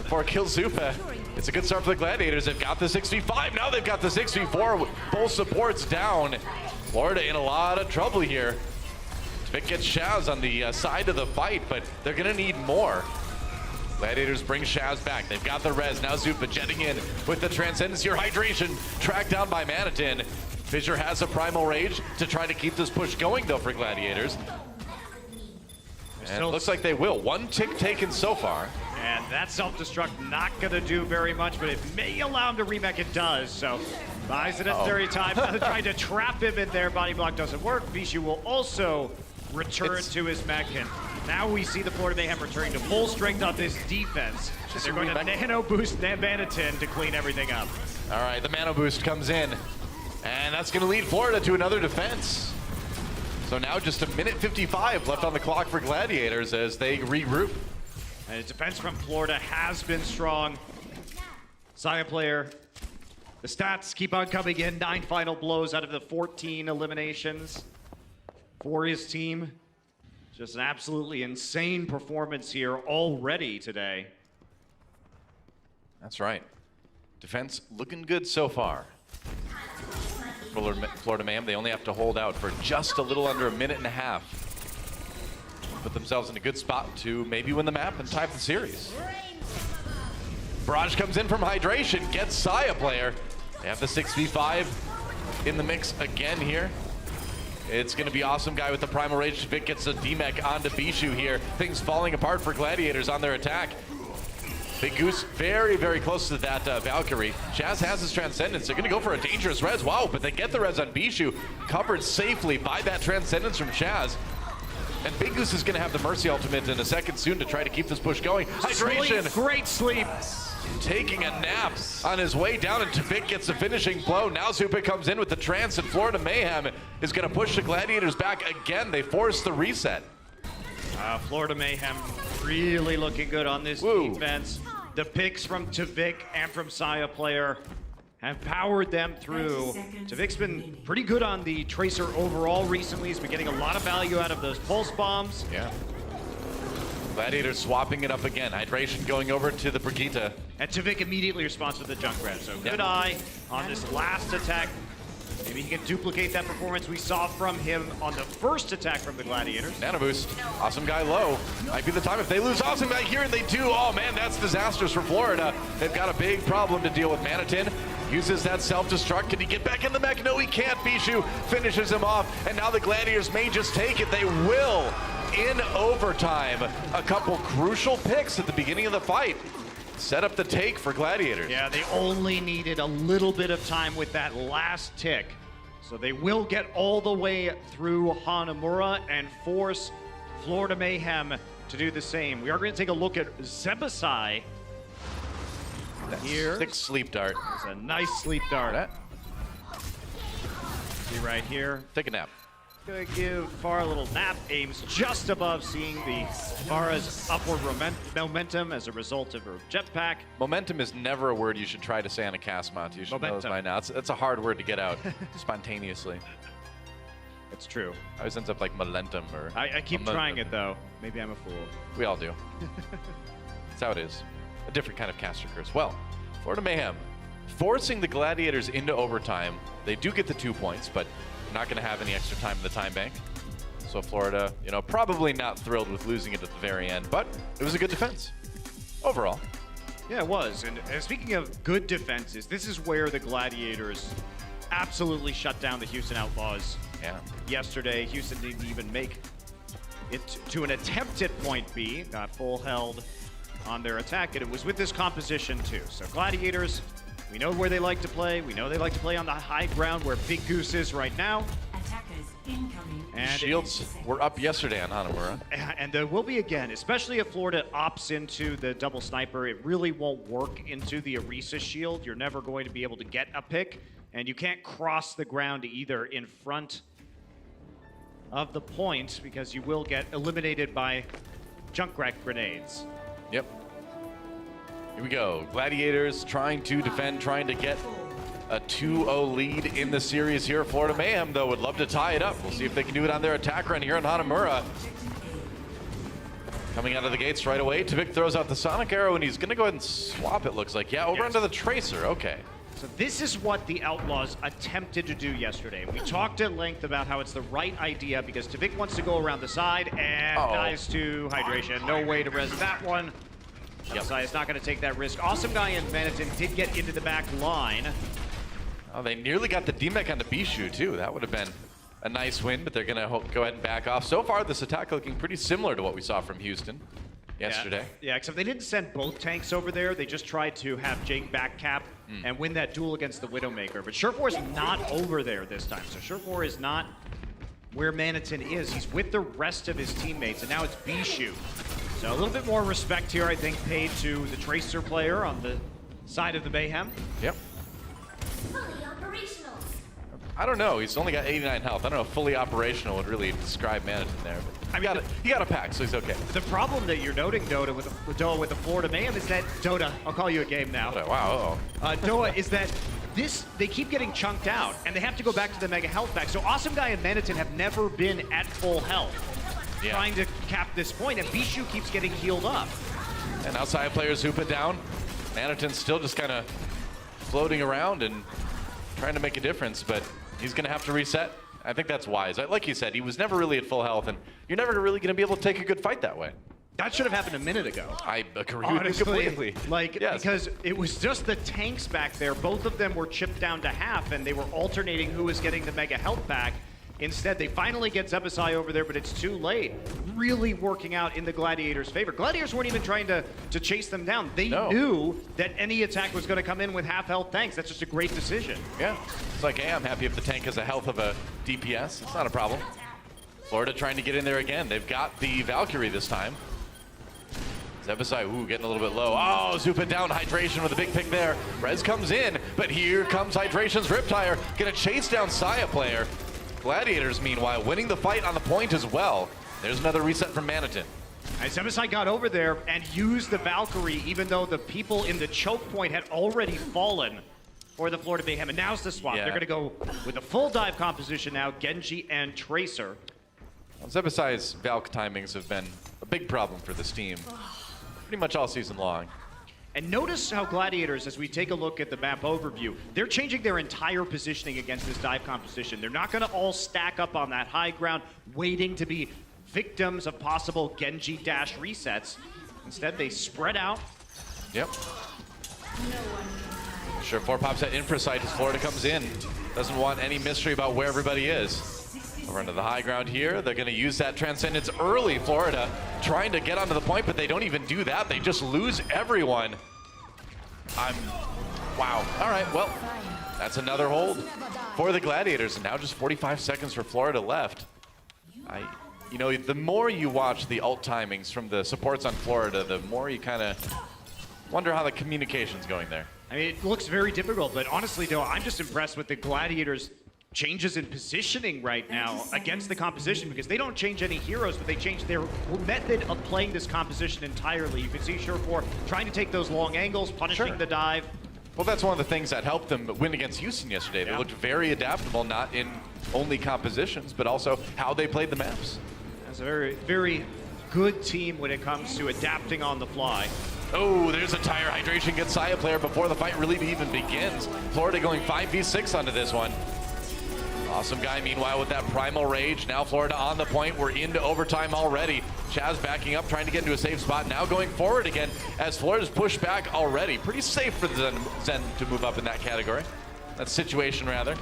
Before it kills Zupa. It's a good start for the Gladiators. They've got the 6v5. Now they've got the 6v4 with both supports down. Florida in a lot of trouble here. Tvik gets Shaz on the side of the fight, but they're going to need more. Gladiators bring Shaz back. They've got the res. Now Zupa jetting in with the Transcendence here. Hydration tracked down by Manitin. Fissure has a Primal Rage to try to keep this push going, though, for Gladiators. And it looks like they will. 1 tick taken so far. And that self-destruct not going to do very much, but it may allow him to remech. It does, so buys the necessary time. Trying to trap him in there. Body block doesn't work. Bishu will also return to his mech, and now we see the Florida Mayhem returning to full strength on this defense. They're going to nano boost Manitin to clean everything up. All right, the Mano Boost comes in, and that's going to lead Florida to another defense. So now just 1:55 left on the clock for Gladiators as they regroup. And the defense from Florida has been strong. Saya player, the stats keep on coming in. 9 final blows out of the 14 eliminations for his team. Just an absolutely insane performance here already today. That's right. Defense looking good so far. Florida Mayhem, they only have to hold out for just a little under 1.5 minutes. Put themselves in a good spot to maybe win the map and tie up the series. Barrage comes in from hydration, gets Saya player. They have the 6v5 in the mix again here. It's going to be awesome guy with the Primal Rage. Tvik gets a D-Mech onto Bishu here. Things falling apart for Gladiators on their attack. Big Goose very, very close to that Valkyrie. Shaz has his Transcendence. They're going to go for a dangerous res. Wow, but they get the res on Bishu. Covered safely by that Transcendence from Shaz. And Big Goose is going to have the Mercy ultimate in a second soon to try to keep this push going. Hydration! Great sleep. taking a nap on his way down, and Tavik gets the finishing blow. Now Zupa comes in with the trance, and Florida Mayhem is going to push the Gladiators back again. They force the reset. Florida Mayhem really looking good on this defense. The picks from Tavik and from Saya player have powered them through. Tavik's been pretty good on the Tracer overall recently. He's been getting a lot of value out of those pulse bombs. Yeah. Gladiators swapping it up again. Hydration going over to the Brigitte. And Tavik immediately responds with the Junkrat. So good eye on this last attack. Maybe he can duplicate that performance we saw from him on the first attack from the Gladiators. Nano boost. Awesome Guy low. Might be the time if they lose Awesome Guy here, and they do. Oh man, that's disastrous for Florida. They've got a big problem to deal with. Manitin uses that self-destruct. Can he get back in the mech? No, he can't. Bishu finishes him off, and now the Gladiators may just take it. They will in overtime. A couple crucial picks at the beginning of the fight. Set up the take for Gladiators. Yeah, they only needed a little bit of time with that last tick. So they will get all the way through Hanamura and force Florida Mayhem to do the same. We are going to take a look at Zebasai here. Sick sleep dart. It's a nice sleep dart. See right here. Take a nap. Gonna give Farah a little nap. Aims just above, seeing the Farah's upward momentum as a result of her jetpack. Momentum is never a word you should try to say on a cast mount. You should know this by now. It's a hard word to get out spontaneously. It's true. I always ends up like momentum or... I keep trying it though. Maybe I'm a fool. We all do. That's how it is. A different kind of caster curse. Well, Florida Mayhem forcing the Gladiators into overtime. They do get the 2 points, but not going to have any extra time in the time bank. So Florida, you know, probably not thrilled with losing it at the very end, but it was a good defense overall. Yeah, it was. And speaking of good defenses, this is where the Gladiators absolutely shut down the Houston Outlaws. Yeah. Yesterday, Houston didn't even make it to an attempt at point B. Got full held on their attack, and it was with this composition too. So Gladiators, we know where they like to play. We know they like to play on the high ground where Big Goose is right now. Attackers incoming. And shields were up yesterday on Hanamura. And there will be again, especially if Florida opts into the double sniper. It really won't work into the Orisa shield. You're never going to be able to get a pick, and you can't cross the ground either in front of the point because you will get eliminated by Junkrat grenades. Yep. Here we go. Gladiators trying to defend, trying to get a 2-0 lead in the series here. Florida Mayhem, though, would love to tie it up. We'll see if they can do it on their attack run here in Hanamura. Coming out of the gates right away, Tavik throws out the Sonic Arrow, and he's going to go ahead and swap, it looks like. Yeah, over onto the Tracer. Okay. So this is what the Outlaws attempted to do yesterday. We talked at length about how it's the right idea because Tavik wants to go around the side and dies to hydration. No way to res that one. Sai is not going to take that risk. Awesome Guy and Manitin did get into the back line. Oh, they nearly got the DMEC onto Bishu, too. That would have been a nice win, but they're going to go ahead and back off. So far, this attack looking pretty similar to what we saw from Houston yesterday. Yeah, except they didn't send both tanks over there. They just tried to have Jake back cap and win that duel against the Widowmaker. But Surefour is not over there this time. So Surefour is not where Manitin is. He's with the rest of his teammates, and now it's Bishu. So a little bit more respect here, I think, paid to the Tracer player on the side of the Mayhem. Yep. Fully operational. I don't know. He's only got 89 health. I don't know if fully operational would really describe Manitin there. But he got a pack, so he's okay. The problem that you're noting, Dota, with the Florida Mayhem is that Dota. I'll call you a game now. Wow. Dota is that they keep getting chunked out, and they have to go back to the mega health pack. So Awesome Guy and Manitin have never been at full health, trying to cap this point, and Bishu keeps getting healed up. And outside players hoop it down. Manitin's still just kind of floating around and trying to make a difference, but he's going to have to reset. I think that's wise. Like you said, he was never really at full health, and you're never really going to be able to take a good fight that way. That should have happened a minute ago. I agree with you completely. Because it was just the tanks back there. Both of them were chipped down to half, and they were alternating who was getting the mega health pack. Instead, they finally get Zebasai over there, but it's too late. Really working out in the Gladiators' favor. Gladiators weren't even trying to chase them down. They knew that any attack was going to come in with half-health tanks. That's just a great decision. Yeah. It's like, hey, I'm happy if the tank has the health of a DPS. It's not a problem. Florida trying to get in there again. They've got the Valkyrie this time. Zebasai, ooh, getting a little bit low. Oh, Zupa down, Hydration with a big pick there. Rez comes in, but here comes Hydration's Riptire. Gonna chase down Saya player. Gladiators, meanwhile, winning the fight on the point as well. There's another reset from Manitin. Zebasai got over there and used the Valkyrie, even though the people in the choke point had already fallen for the Florida Mayhem. And now's the swap. Yeah. They're gonna go with a full dive composition now, Genji and Tracer. Well, Zebasai's Valk timings have been a big problem for this team pretty much all season long. And notice how Gladiators, as we take a look at the map overview, they're changing their entire positioning against this dive composition. They're not going to all stack up on that high ground, waiting to be victims of possible Genji dash resets. Instead, they spread out. Yep. Sure, 4 pops at infra site as Florida comes in. Doesn't want any mystery about where everybody is. Over into the high ground here. They're going to use that Transcendence early. Florida trying to get onto the point, but they don't even do that. They just lose everyone. Wow. All right, well, that's another hold for the Gladiators. And now just 45 seconds for Florida left. You know, the more you watch the ult timings from the supports on Florida, the more you kind of wonder how the communication's going there. I mean, it looks very difficult, but honestly, though, I'm just impressed with the Gladiators' changes in positioning right now against the composition, because they don't change any heroes, but they change their method of playing this composition entirely. You can see Sure4 trying to take those long angles, punishing the dive. Well, that's one of the things that helped them win against Houston yesterday. They looked very adaptable, not in only compositions, but also how they played the maps. That's a very, very good team when it comes to adapting on the fly. Oh, there's a tire hydration gets Saya player before the fight really even begins. Florida going 5v6 onto this one. Awesome guy, meanwhile, with that primal rage. Now Florida on the point. We're into overtime already. Chaz backing up, trying to get into a safe spot. Now going forward again as Florida's pushed back already. Pretty safe for Zen to move up in that category. That situation, rather.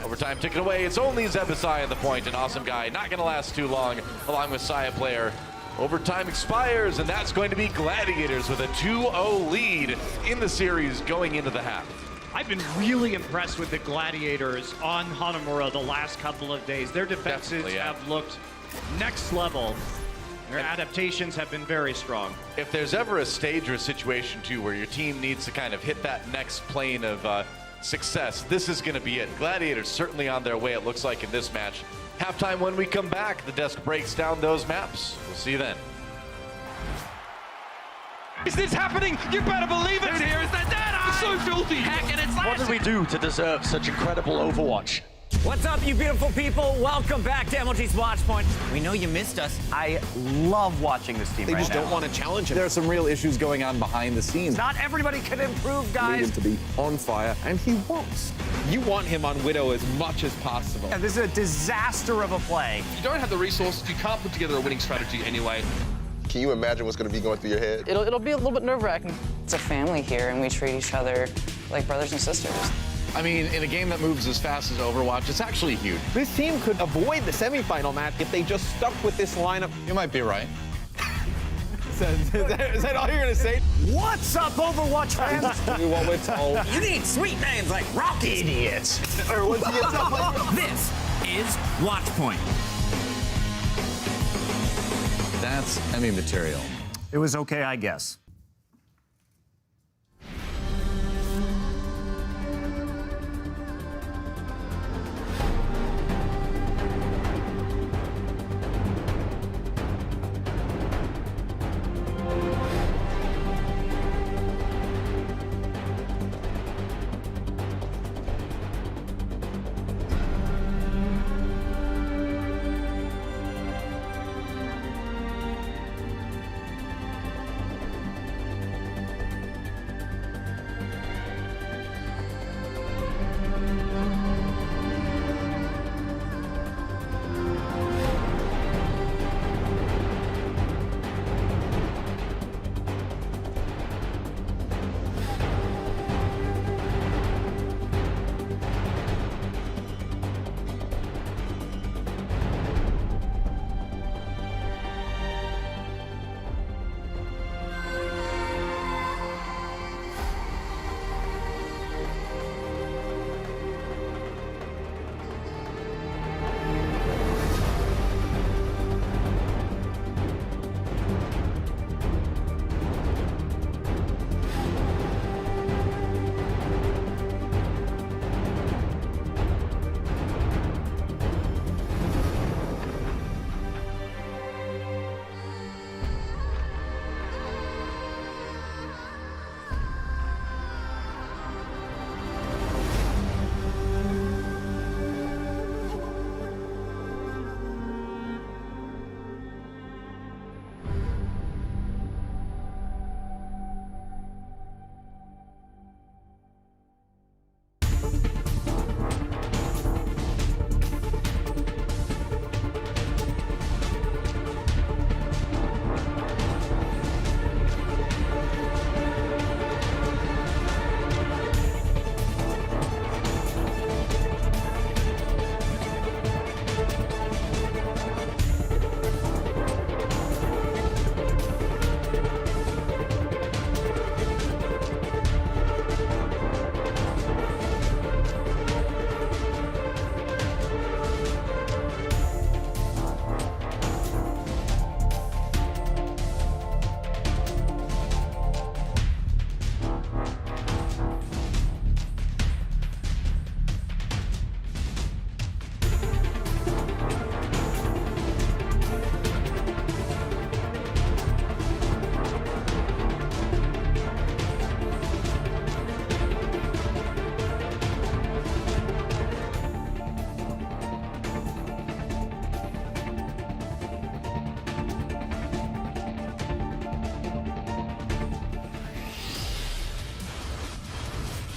Overtime ticket away. It's only Zebasai at the point. An awesome guy. Not going to last too long, along with Saya player. Overtime expires, and that's going to be Gladiators with a 2-0 lead in the series going into the half. I've been really impressed with the Gladiators on Hanamura the last couple of days. Their defenses have looked next level. Their adaptations have been very strong. If there's ever a stage or a situation, too, where your team needs to kind of hit that next plane of success, this is going to be it. Gladiators certainly on their way, it looks like, in this match. Halftime when we come back, the desk breaks down those maps. We'll see you then. Is this happening? You better believe it! Here is the dead eye! It's so filthy! Heck, and it's What did we do to deserve such incredible Overwatch? What's up, you beautiful people? Welcome back to MLG's Watchpoint. We know you missed us. I love watching this team They just don't want to challenge him. There are some real issues going on behind the scenes. Not everybody can improve, Need guys. him to be on fire, and he won't. You want him on Widow as much as possible. Yeah, this is a disaster of a play. If you don't have the resources, you can't put together a winning strategy anyway. Can you imagine what's going to be going through your head? It'll be a little bit nerve-wracking. It's a family here, and we treat each other like brothers and sisters. I mean, in a game that moves as fast as Overwatch, it's actually huge. This team could avoid the semifinal match if they just stuck with this lineup. You might be right. Is that all you're going to say? What's up, Overwatch fans? Do what we're told. You need sweet names like Rocky. Idiots. Or once he gets up like This is Watchpoint. That's enemy material. It was okay, I guess.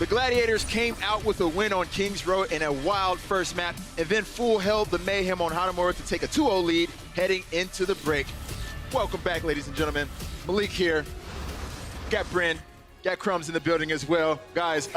The Gladiators came out with a win on Kings Road in a wild first match, and then full held the Mayhem on Hanamura to take a 2-0 lead heading into the break. Welcome back, ladies and gentlemen. Malik here. Got Bryn, got Crumbs in the building as well. Guys,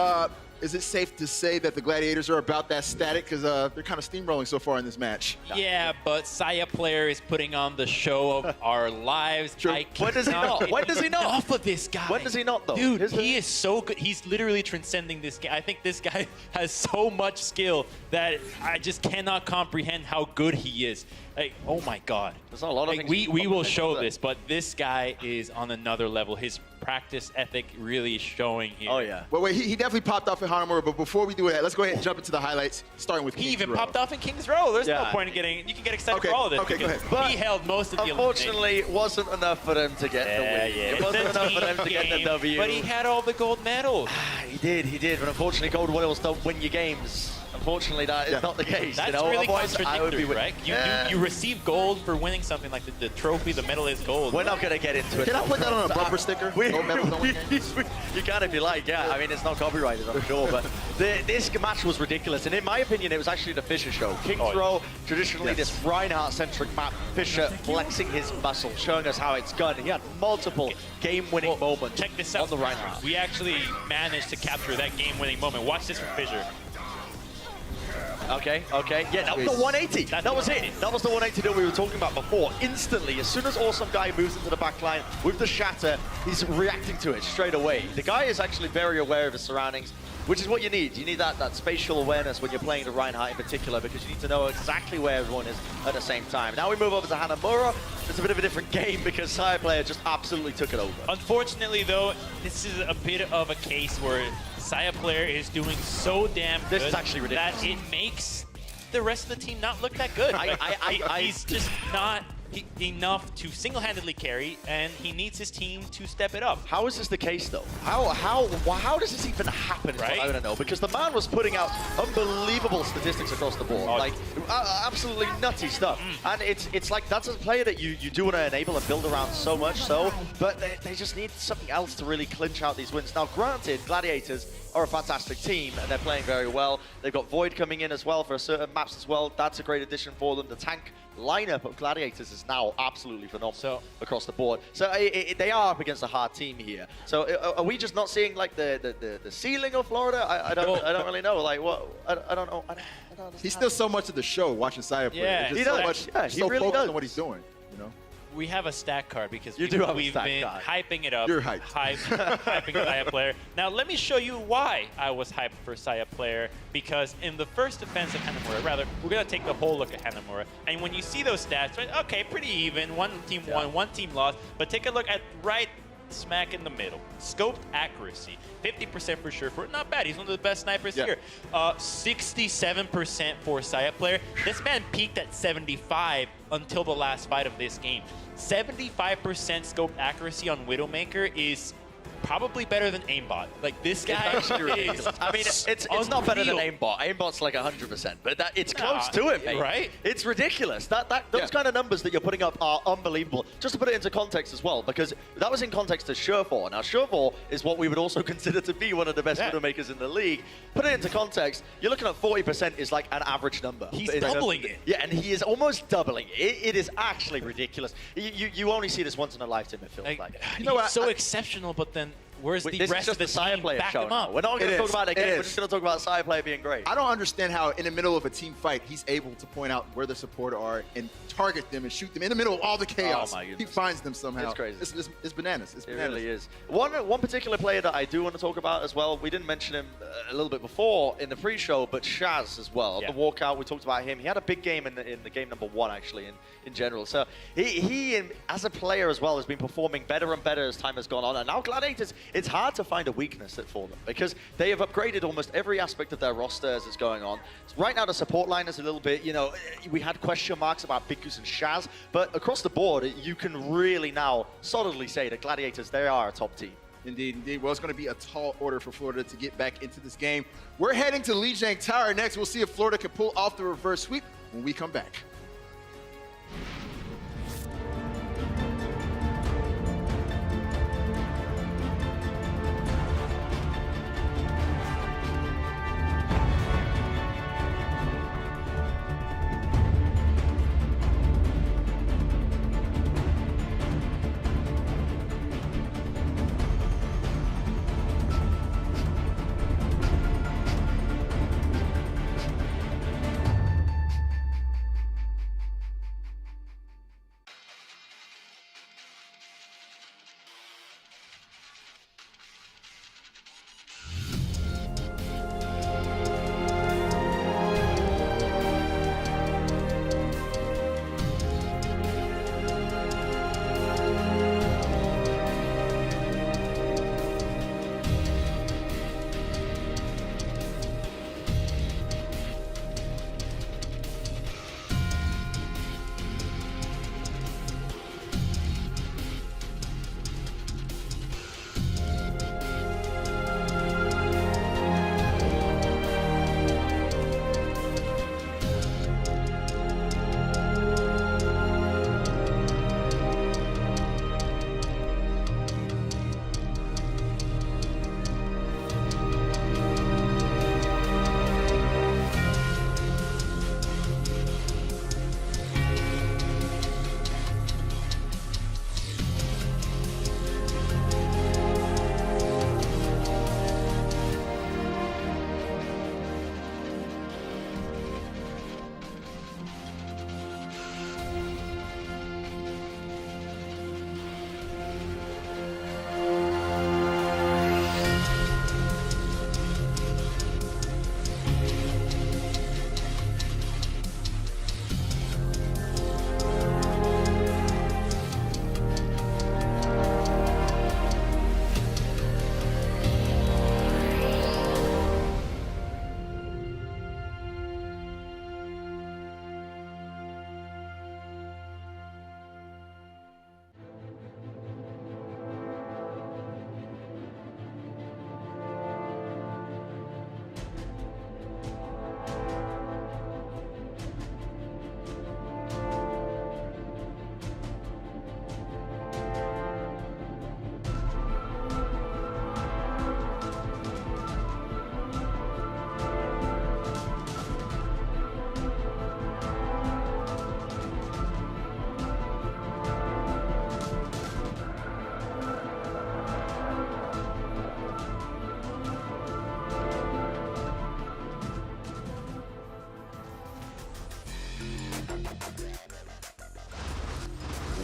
is it safe to say that the Gladiators are about that static? Because they're kind of steamrolling so far in this match. Yeah, but Saya player is putting on the show of our lives. When does he not? When does he not? Off of this guy. When does he not, though? Dude, he is so good. He's literally transcending this game. I think this guy has so much skill that I just cannot comprehend how good he is. Like, oh my God. There's not a lot of like, things we will show this, but this guy is on another level. His practice ethic really is showing here. Oh, yeah. Well, wait, he definitely popped off at Hanamura, but before we do that, let's go ahead and jump into the highlights, starting with He Kings even Row. popped off in Kings Row. There's no Yeah. point in getting, you can get excited Okay, for all of this. okay, go because ahead. But he held most of the Unfortunately, it wasn't enough for them to get the win. It wasn't It's a enough for them team to get the game, W. But he had all the gold medals. He did. But unfortunately, gold medals don't win you games. Unfortunately, that is not the case. That's you know? really Otherwise, I would be contradictory, right? You receive gold for winning something like the trophy, the medal is gold. We're not going to get into it. Can I put that on a bumper sticker? No medals, no win games? You can if you like, yeah. I mean, it's not copyrighted, I'm sure, but this match was ridiculous. And in my opinion, it was actually the Fisher show. Kings Row, traditionally this Reinhardt-centric map. Fisher flexing his muscle, showing us how it's done. He had multiple game-winning moments. Check this out. On the Reinhardt. We actually managed to capture that game-winning moment. Watch this from Fisher. Okay. Yeah, that was the 180. That was it. That was the 180 that we were talking about before. Instantly, as soon as Awesome Guy moves into the back line with the shatter, he's reacting to it straight away. The guy is actually very aware of his surroundings, which is what you need. You need that spatial awareness when you're playing the Reinhardt in particular, because you need to know exactly where everyone is at the same time. Now we move over to Hanamura. It's a bit of a different game because Sire player just absolutely took it over. Unfortunately, though, this is a bit of a case where Saya player is doing so damn good This is actually ridiculous. that it makes the rest of the team not look that good. He's just not enough to single-handedly carry, and he needs his team to step it up. How is this the case, though? How does this even happen? Is Right? what I don't know, because the man was putting out unbelievable statistics across the board, like absolutely nutty stuff. And it's like that's a player that you do want to enable and build around so much so, but they just need something else to really clinch out these wins. Now, granted, Gladiators are a fantastic team and they're playing very well. They've got Void coming in as well for certain maps as well. That's a great addition for them. The tank lineup of Gladiators is now absolutely phenomenal across the board. So they are up against a hard team here. So are we just not seeing like the ceiling of Florida? I don't really know. Like what? I don't know. I don't He's still so much of the show watching Saya play. Yeah, Just he so does. much, Yeah, he so really focused does. on what he's doing, you know? We have a stat card because You do have a we've stat been card. hyping it up. You're hyped. Hyping Saya player. Now let me show you why I was hyped for Saya player, because in the first defense of Hanamura, rather, we're going to take the whole look at Hanamura. And when you see those stats, right, okay, pretty even. One team won, one team lost. But take a look at right smack in the middle. Scoped accuracy. 50% for sure. For not bad. He's one of the best snipers here. 67% for Saya player. This man peaked at 75 until the last fight of this game. 75% scoped accuracy on Widowmaker is probably better than aimbot. Like this guy is I mean, it's not better than aimbot. Aimbot's like 100%, but it's close to it, mate. Right? It's ridiculous. Those kind of numbers that you're putting up are unbelievable. Just to put it into context as well, because that was in context to Surefour. Now, Surefour is what we would also consider to be one of the best Widowmakers in the league. Put it into context, you're looking at 40% is like an average number. He's doubling it. Yeah, and he is almost doubling it. It is actually ridiculous. You only see this once in a lifetime, it feels like. You know what? He's so exceptional, but then where's the This is rest just of the Sire team player back show him now. up? We're not going to talk about it again. It We're is. just going to talk about Sire player being great. I don't understand how in the middle of a team fight, he's able to point out where the supporter are and target them and shoot them in the middle of all the chaos. Oh my He goodness. finds them somehow. It's crazy. It's bananas. It's It bananas. really is. One particular player that I do want to talk about as well, we didn't mention him a little bit before in the pre-show, but Shaz as well. Yeah. The walkout, we talked about him. He had a big game in the game number 1, actually, in general. So he as a player as well, has been performing better and better as time has gone on. And now Gladiators, it's hard to find a weakness for them because they have upgraded almost every aspect of their roster as it's going on. Right now, the support line is a little bit, we had question marks about Bikus and Shaz, but across the board, you can really now solidly say that Gladiators, they are a top team. Indeed, indeed. Well, it's going to be a tall order for Florida to get back into this game. We're heading to Lijiang Tower next. We'll see if Florida can pull off the reverse sweep when we come back.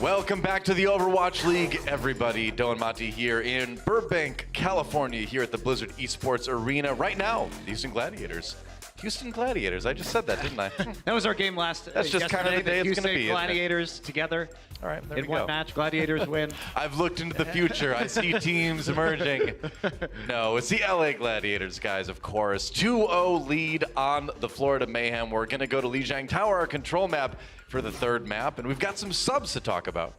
Welcome back to the Overwatch League, everybody. Doan Monty here in Burbank, California, here at the Blizzard Esports Arena. Right now, the Houston Gladiators. Houston Gladiators. I just said that, didn't I? That was our game last. That's just kind of the day it's going to be. Gladiators together. All right, there in we one go. match, Gladiators win. I've looked into the future. I see teams emerging. No, it's the LA Gladiators, guys, of course. 2-0 lead on the Florida Mayhem. We're going to go to Lijiang Tower, our control map, for the third map, and we've got some subs to talk about.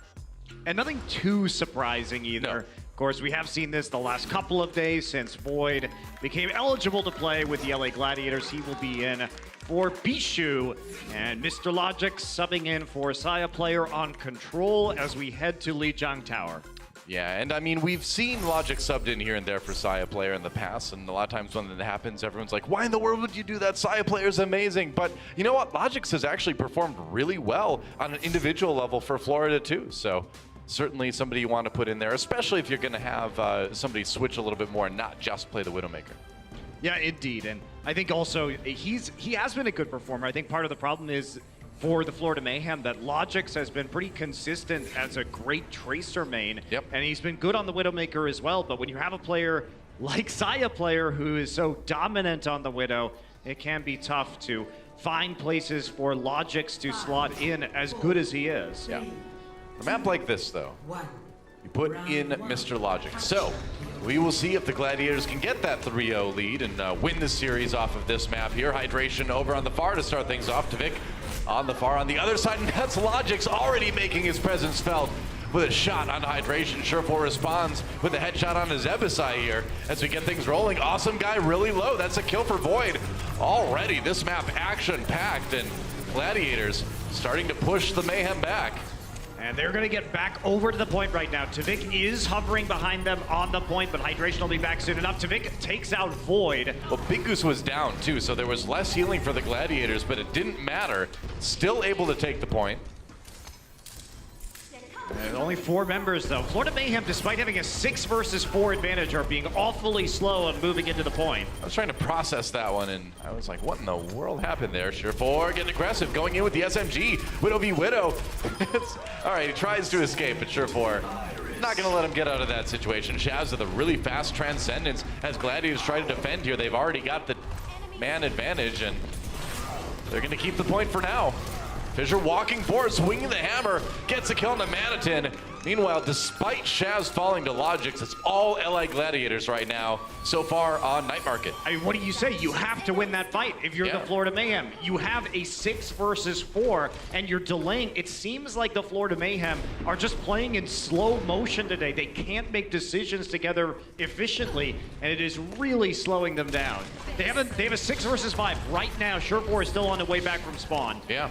And nothing too surprising either. No. Of course, we have seen this the last couple of days since Void became eligible to play with the LA Gladiators. He will be in for Bishu, and Mr. Logic subbing in for Saya player on control as we head to Lijiang Tower. Yeah, and I mean, we've seen Logic subbed in here and there for Saya player in the past, and a lot of times when that happens, everyone's like, why in the world would you do that? Saya player's amazing. But you know what? Logic has actually performed really well on an individual level for Florida too. So certainly somebody you want to put in there, especially if you're going to have somebody switch a little bit more and not just play the Widowmaker. Yeah, indeed. And I think also he has been a good performer. I think part of the problem is for the Florida Mayhem that Logix has been pretty consistent as a great Tracer main. Yep. And he's been good on the Widowmaker as well. But when you have a player like Saya player who is so dominant on the Widow, it can be tough to find places for Logix to slot in as good as he is. Yeah. A map like this, though, you put in Mr. Logic. So we will see if the Gladiators can get that 3-0 lead and win the series off of this map here. Hydration over on the far to start things off. Tvik on the far on the other side, and that's Logic's already making his presence felt with a shot on Hydration. Surefour responds with a headshot on his Ebisai here as we get things rolling. Awesome guy really low. That's a kill for Void. Already this map action-packed, and Gladiators starting to push the Mayhem back. And they're going to get back over to the point right now. Tvik is hovering behind them on the point, but Hydration will be back soon enough. Tvik takes out Void. Well, Big Goose was down too, so there was less healing for the Gladiators, but it didn't matter. Still able to take the point. And only 4 members, though. Florida Mayhem, despite having a 6 versus 4 advantage, are being awfully slow on moving into the point. I was trying to process that one, and I was like, what in the world happened there? Surefour getting aggressive, going in with the SMG. Widow v Widow. All right, he tries to escape, but Surefour not going to let him get out of that situation. Shaz with a really fast transcendence as Gladiators try to defend here. They've already got the man advantage, and they're going to keep the point for now. Fissure walking forward, swinging the hammer, gets a kill on the Manitin. Meanwhile, despite Shaz falling to Logix, it's all LA Gladiators right now so far on Night Market. I mean, what do you say? You have to win that fight if you're the Florida Mayhem. You have a 6 versus 4, and you're delaying. It seems like the Florida Mayhem are just playing in slow motion today. They can't make decisions together efficiently, and it is really slowing them down. They have a 6 versus 5 right now. Surefour is still on the way back from spawn. Yeah.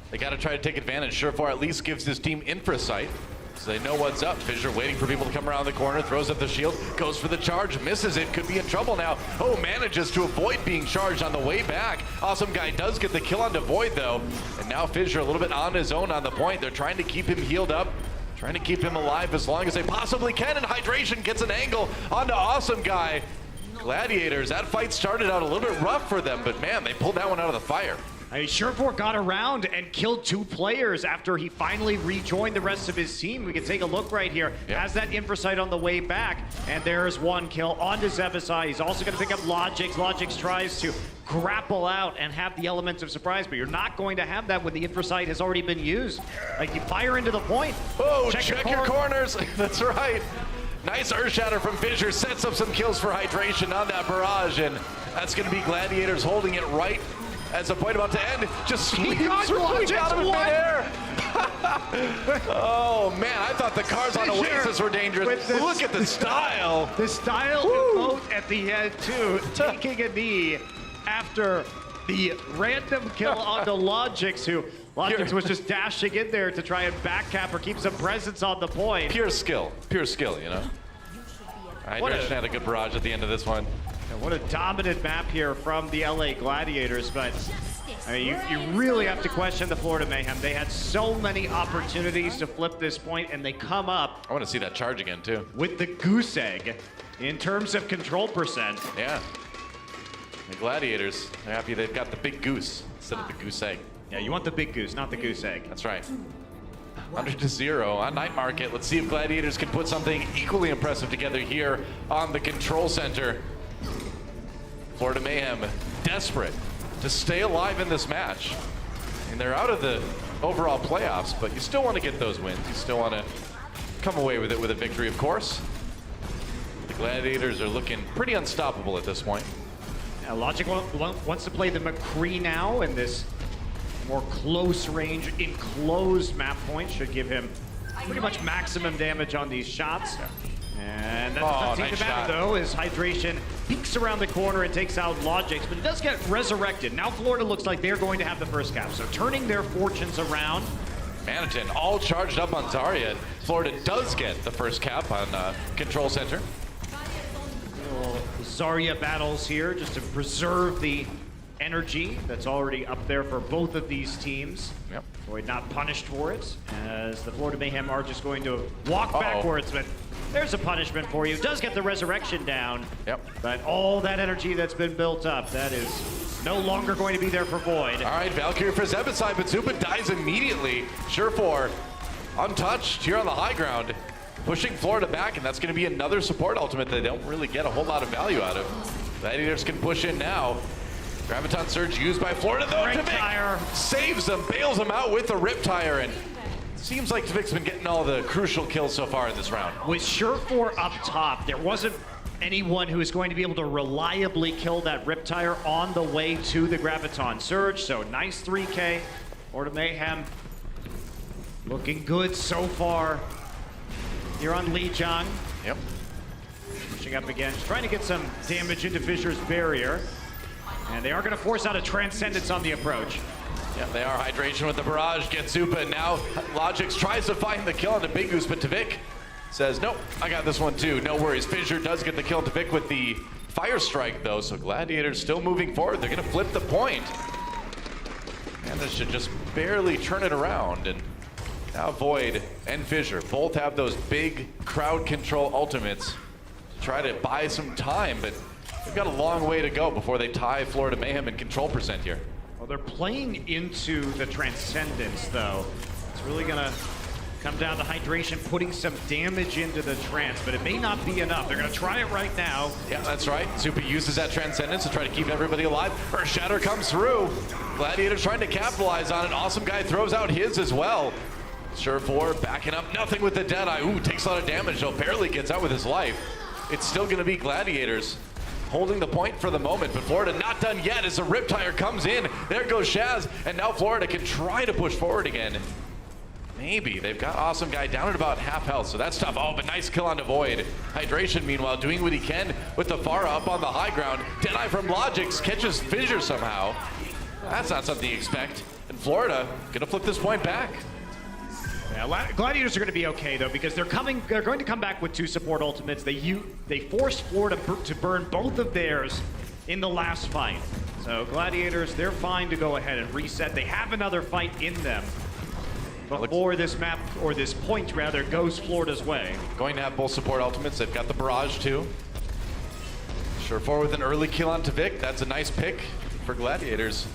They got to try to take advantage. Surefour at least gives his team infra sight, so they know what's up. Fissure waiting for people to come around the corner, throws up the shield, goes for the charge, misses it, could be in trouble now. Oh, manages to avoid being charged on the way back. Awesome guy does get the kill onto Void, though. And now Fissure a little bit on his own on the point. They're trying to keep him healed up, trying to keep him alive as long as they possibly can, and Hydration gets an angle onto Awesome guy. Gladiators, that fight started out a little bit rough for them, but man, they pulled that one out of the fire. Surefour got around and killed 2 players after he finally rejoined the rest of his team. We can take a look right here. Yep. Has that infrasight on the way back, and there's 1 kill onto Zebasai. He's also going to pick up Logix. Logix tries to grapple out and have the elements of surprise, but you're not going to have that when the infrasight has already been used. Like, you fire into the point. Oh, check your corners. That's right. Nice Earth Shatter from Fissure, sets up some kills for Hydration on that barrage, and that's going to be Gladiators holding it right as the point about to end. Just sweeps out of midair. Oh man, I thought the cars on Oasis were dangerous. Look at the style. The style emote at the end too, taking a knee after the random kill onto Logix, who Logix was just dashing in there to try and backcap or keep some presence on the point. Pure skill, you know. Hydration had a good barrage at the end of this one. What a dominant map here from the LA Gladiators, but I mean, you really have to question the Florida Mayhem. They had so many opportunities to flip this point, and they come up. I want to see that charge again, too. With the goose egg in terms of control percent. Yeah. The Gladiators, they're happy they've got the big goose instead of the goose egg. Yeah, you want the big goose, not the goose egg. That's right. 100-0 on Night Market. Let's see if Gladiators can put something equally impressive together here on the control center. Florida Mayhem desperate to stay alive in this match. And they're out of the overall playoffs, but you still want to get those wins. You still want to come away with it with a victory, of course. The Gladiators are looking pretty unstoppable at this point. Yeah, Logic wants to play the McCree now, and this more close range, enclosed map point should give him pretty much maximum damage on these shots. And that's the thing about it, though, is Hydration peeks around the corner and takes out Logix, but it does get resurrected. Now Florida looks like they're going to have the first cap, so turning their fortunes around. Manatin all charged up on Zarya. Florida does get the first cap on Control Center. Zarya battles here just to preserve the energy that's already up there for both of these teams. Yep. Void not punished for it, as the Florida Mayhem are just going to walk backwards, but there's a punishment for you. Does get the resurrection down. Yep. But all that energy that's been built up, that is no longer going to be there for Void. All right, Valkyrie for Zebasai, but Zupa dies immediately. Sure4 untouched here on the high ground, pushing Florida back, and that's going to be another support ultimate they don't really get a whole lot of value out of. Gladiators can push in now. Graviton Surge used by Florida, though. Tavik saves them, bails them out with the Riptire, and seems like Tavik's been getting all the crucial kills so far in this round. With Sure4 up top, there wasn't anyone who is going to be able to reliably kill that Riptire on the way to the Graviton Surge, so nice 3K. Florida Mayhem looking good so far here on Lijiang. Yep. Pushing up again, trying to get some damage into Fisher's barrier. And they are going to force out a Transcendence on the approach. Yeah, they are. Hydration with the barrage, gets Zupa, and now Logix tries to find the kill on the Big Goose, but Tavik says, nope, I got this one too, no worries. Fissure does get the kill on Tavik with the Fire Strike, though, so Gladiators still moving forward. They're going to flip the point. And this should just barely turn it around, and now Void and Fissure both have those big crowd control ultimates to try to buy some time, but they've got a long way to go before they tie Florida Mayhem in control percent here. Well, they're playing into the Transcendence, though. It's really going to come down to Hydration putting some damage into the Trance, but it may not be enough. They're going to try it right now. Yeah, that's right. Zupa uses that Transcendence to try to keep everybody alive. Her Shatter comes through. Gladiators trying to capitalize on it. Awesome Guy throws out his as well. Sure4 backing up, nothing with the Deadeye. Ooh, takes a lot of damage, though. Barely gets out with his life. It's still going to be Gladiators holding the point for the moment, but Florida not done yet as the Riptire comes in. There goes Shaz, and now Florida can try to push forward again. Maybe. They've got Awesome Guy down at about half health, so that's tough. Oh, but nice kill on Void. Hydration, meanwhile, doing what he can with the Pharah up on the high ground. Deadeye from Logix catches Fissure somehow. That's not something you expect. And Florida gonna flip this point back. Yeah, Gladiators are going to be okay, though, because they're going to come back with two support ultimates. They forced Florida to burn both of theirs in the last fight. So Gladiators, they're fine to go ahead and reset. They have another fight in them before this map, or this point rather, goes Florida's way. Going to have both support ultimates. They've got the Barrage too. Sure4 with an early kill on Tavik. That's a nice pick for Gladiators.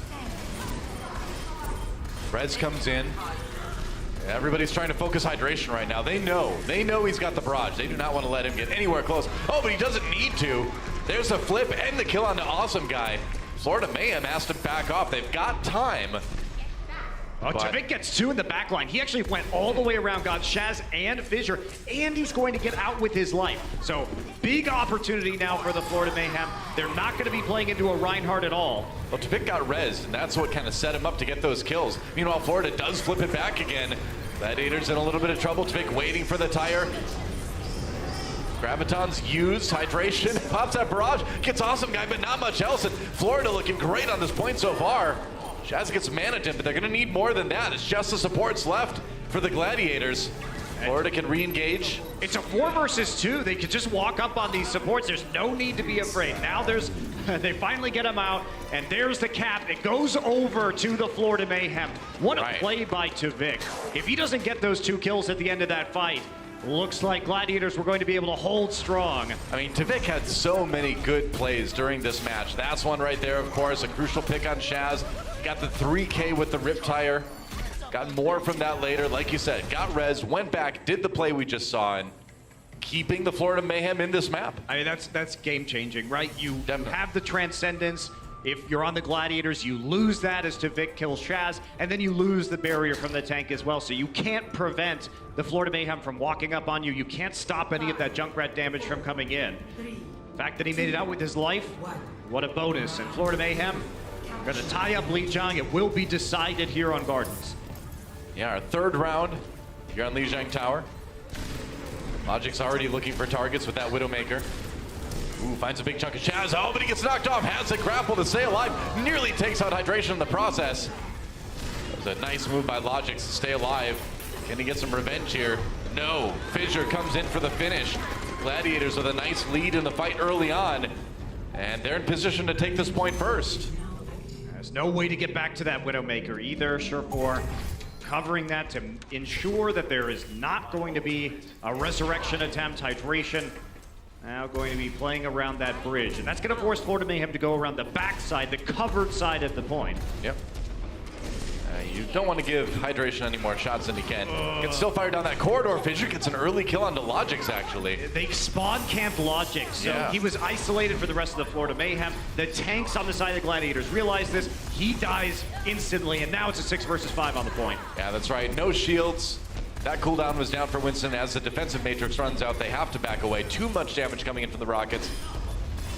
Rez comes in. Everybody's trying to focus Hydration right now. They know he's got the barrage. They do not want to let him get anywhere close. Oh, but he doesn't need to. There's the flip and the kill on the Awesome Guy. Florida Mayhem has to back off. They've got time. Oh, Tavik gets two in the back line. He actually went all the way around, got Shaz and Fissure, and he's going to get out with his life. So big opportunity now for the Florida Mayhem. They're not going to be playing into a Reinhardt at all. Well, Tavik got rezzed, and that's what kind of set him up to get those kills. Meanwhile, Florida does flip it back again. Gladiators in a little bit of trouble. Tavik waiting for the tire. Graviton's used. Hydration pops that barrage. Gets Awesome Guy, but not much else. And Florida looking great on this point so far. Shaz gets Manatin, but they're going to need more than that. It's just the supports left for the Gladiators. Florida can re-engage. It's a 4 versus 2. They could just walk up on these supports. There's no need to be afraid. Now they finally get him out, and there's the cap. It goes over to the Florida Mayhem. What a play by Tavik. If he doesn't get those 2 kills at the end of that fight, looks like Gladiators were going to be able to hold strong. I mean, Tavik had so many good plays during this match. That's one right there, of course. A crucial pick on Shaz. Got the 3K with the Riptire. Got more from that later. Like you said, got res, went back, did the play we just saw, and keeping the Florida Mayhem in this map. I mean, that's game-changing, right? You have the Transcendence. If you're on the Gladiators, you lose that as Tavik kills Shaz, and then you lose the barrier from the tank as well. So you can't prevent the Florida Mayhem from walking up on you. You can't stop any of that Junkrat damage from coming in. The fact that he made it out with his life, what a bonus. And Florida Mayhem, gonna tie up Lijiang. It will be decided here on Gardens. Yeah, our third round here on Lijiang Tower. Logic's already looking for targets with that Widowmaker. Ooh, finds a big chunk of Shaz. Oh, but he gets knocked off. Has the grapple to stay alive. Nearly takes out Hydration in the process. That was a nice move by Logix to stay alive. Can he get some revenge here? No. Fissure comes in for the finish. Gladiators with a nice lead in the fight early on. And they're in position to take this point first. There's no way to get back to that Widowmaker either. Surefour covering that to ensure that there is not going to be a resurrection attempt. Hydration now going to be playing around that bridge. And that's going to force Florida Mayhem to go around the backside, the covered side at the point. Yep. You don't want to give Hydration any more shots than he can. Gets still fired down that corridor. Fissure gets an early kill onto Logix, actually. They spawn camped Logix, so he was isolated for the rest of the Florida Mayhem. The tanks on the side of the Gladiators realize this. He dies instantly, and now it's a 6 versus 5 on the point. Yeah, that's right. No shields. That cooldown was down for Winston. As the defensive matrix runs out, they have to back away. Too much damage coming in from the Rockets.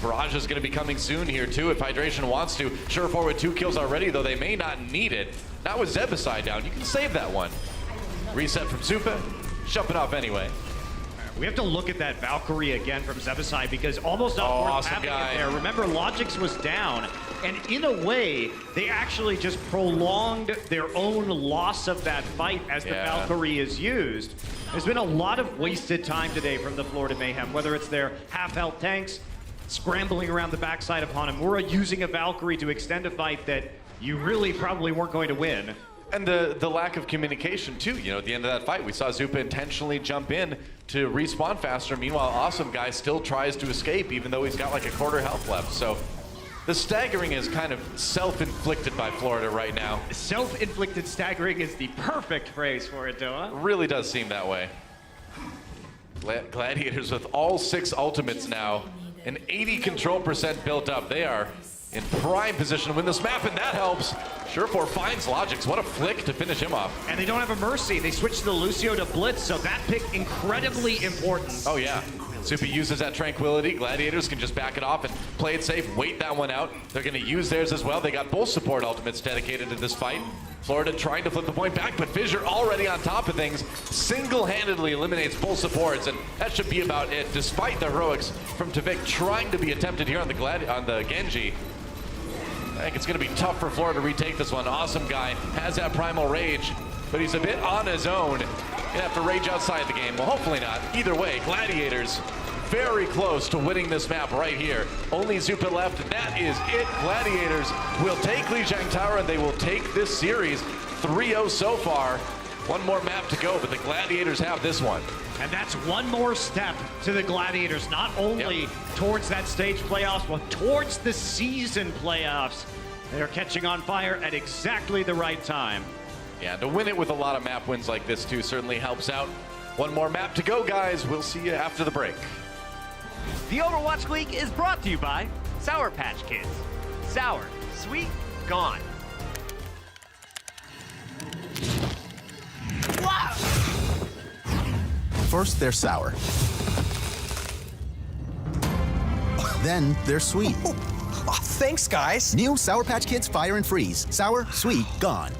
Barrage is going to be coming soon here, too, if Hydration wants to. Surefour with 2 kills already, though they may not need it. Not with Zebasai down. You can save that one. Reset from Supa. Jumping off anyway. We have to look at that Valkyrie again from Zebasai because almost not awesome guy there. Remember, Logix was down, and in a way, they actually just prolonged their own loss of that fight as the Valkyrie is used. There's been a lot of wasted time today from the Florida Mayhem, whether it's their half-health tanks scrambling around the backside of Hanamura, using a Valkyrie to extend a fight that you really probably weren't going to win. And the lack of communication, too. You know, at the end of that fight, we saw Zupa intentionally jump in to respawn faster. Meanwhile, Awesome Guy still tries to escape, even though he's got like a quarter health left. So the staggering is kind of self-inflicted by Florida right now. Self-inflicted staggering is the perfect phrase for it, Doa. It really does seem that way. Gladiators with all 6 ultimates now, and 80 control % built up. They are in prime position to win this map, and that helps. Surefour finds Logix. What a flick to finish him off. And they don't have a Mercy. They switched the Lucio to Blitz, so that pick incredibly important. Oh, yeah. Supa uses that Tranquility. Gladiators can just back it off and play it safe, wait that one out. They're going to use theirs as well. They got both support ultimates dedicated to this fight. Florida trying to flip the point back, but Fissure already on top of things. Single-handedly eliminates both supports, and that should be about it, despite the heroics from Tavik trying to be attempted here on the Genji. I think it's going to be tough for Florida to retake this one. Awesome Guy has that Primal Rage, but he's a bit on his own. Gonna have to rage outside the game. Well, hopefully not. Either way, Gladiators very close to winning this map right here. Only Zupa left. That is it. Gladiators will take Lijiang Tower, and they will take this series 3-0 so far. One more map to go, but the Gladiators have this one. And that's one more step to the Gladiators, not only towards that stage playoffs, but towards the season playoffs. They're catching on fire at exactly the right time. Yeah, to win it with a lot of map wins like this too certainly helps out. One more map to go, guys. We'll see you after the break. The Overwatch League is brought to you by Sour Patch Kids. Sour, sweet, gone. Wow! First, they're sour. Then they're sweet. Thanks, guys. New Sour Patch Kids Fire and Freeze. Sour, sweet, gone.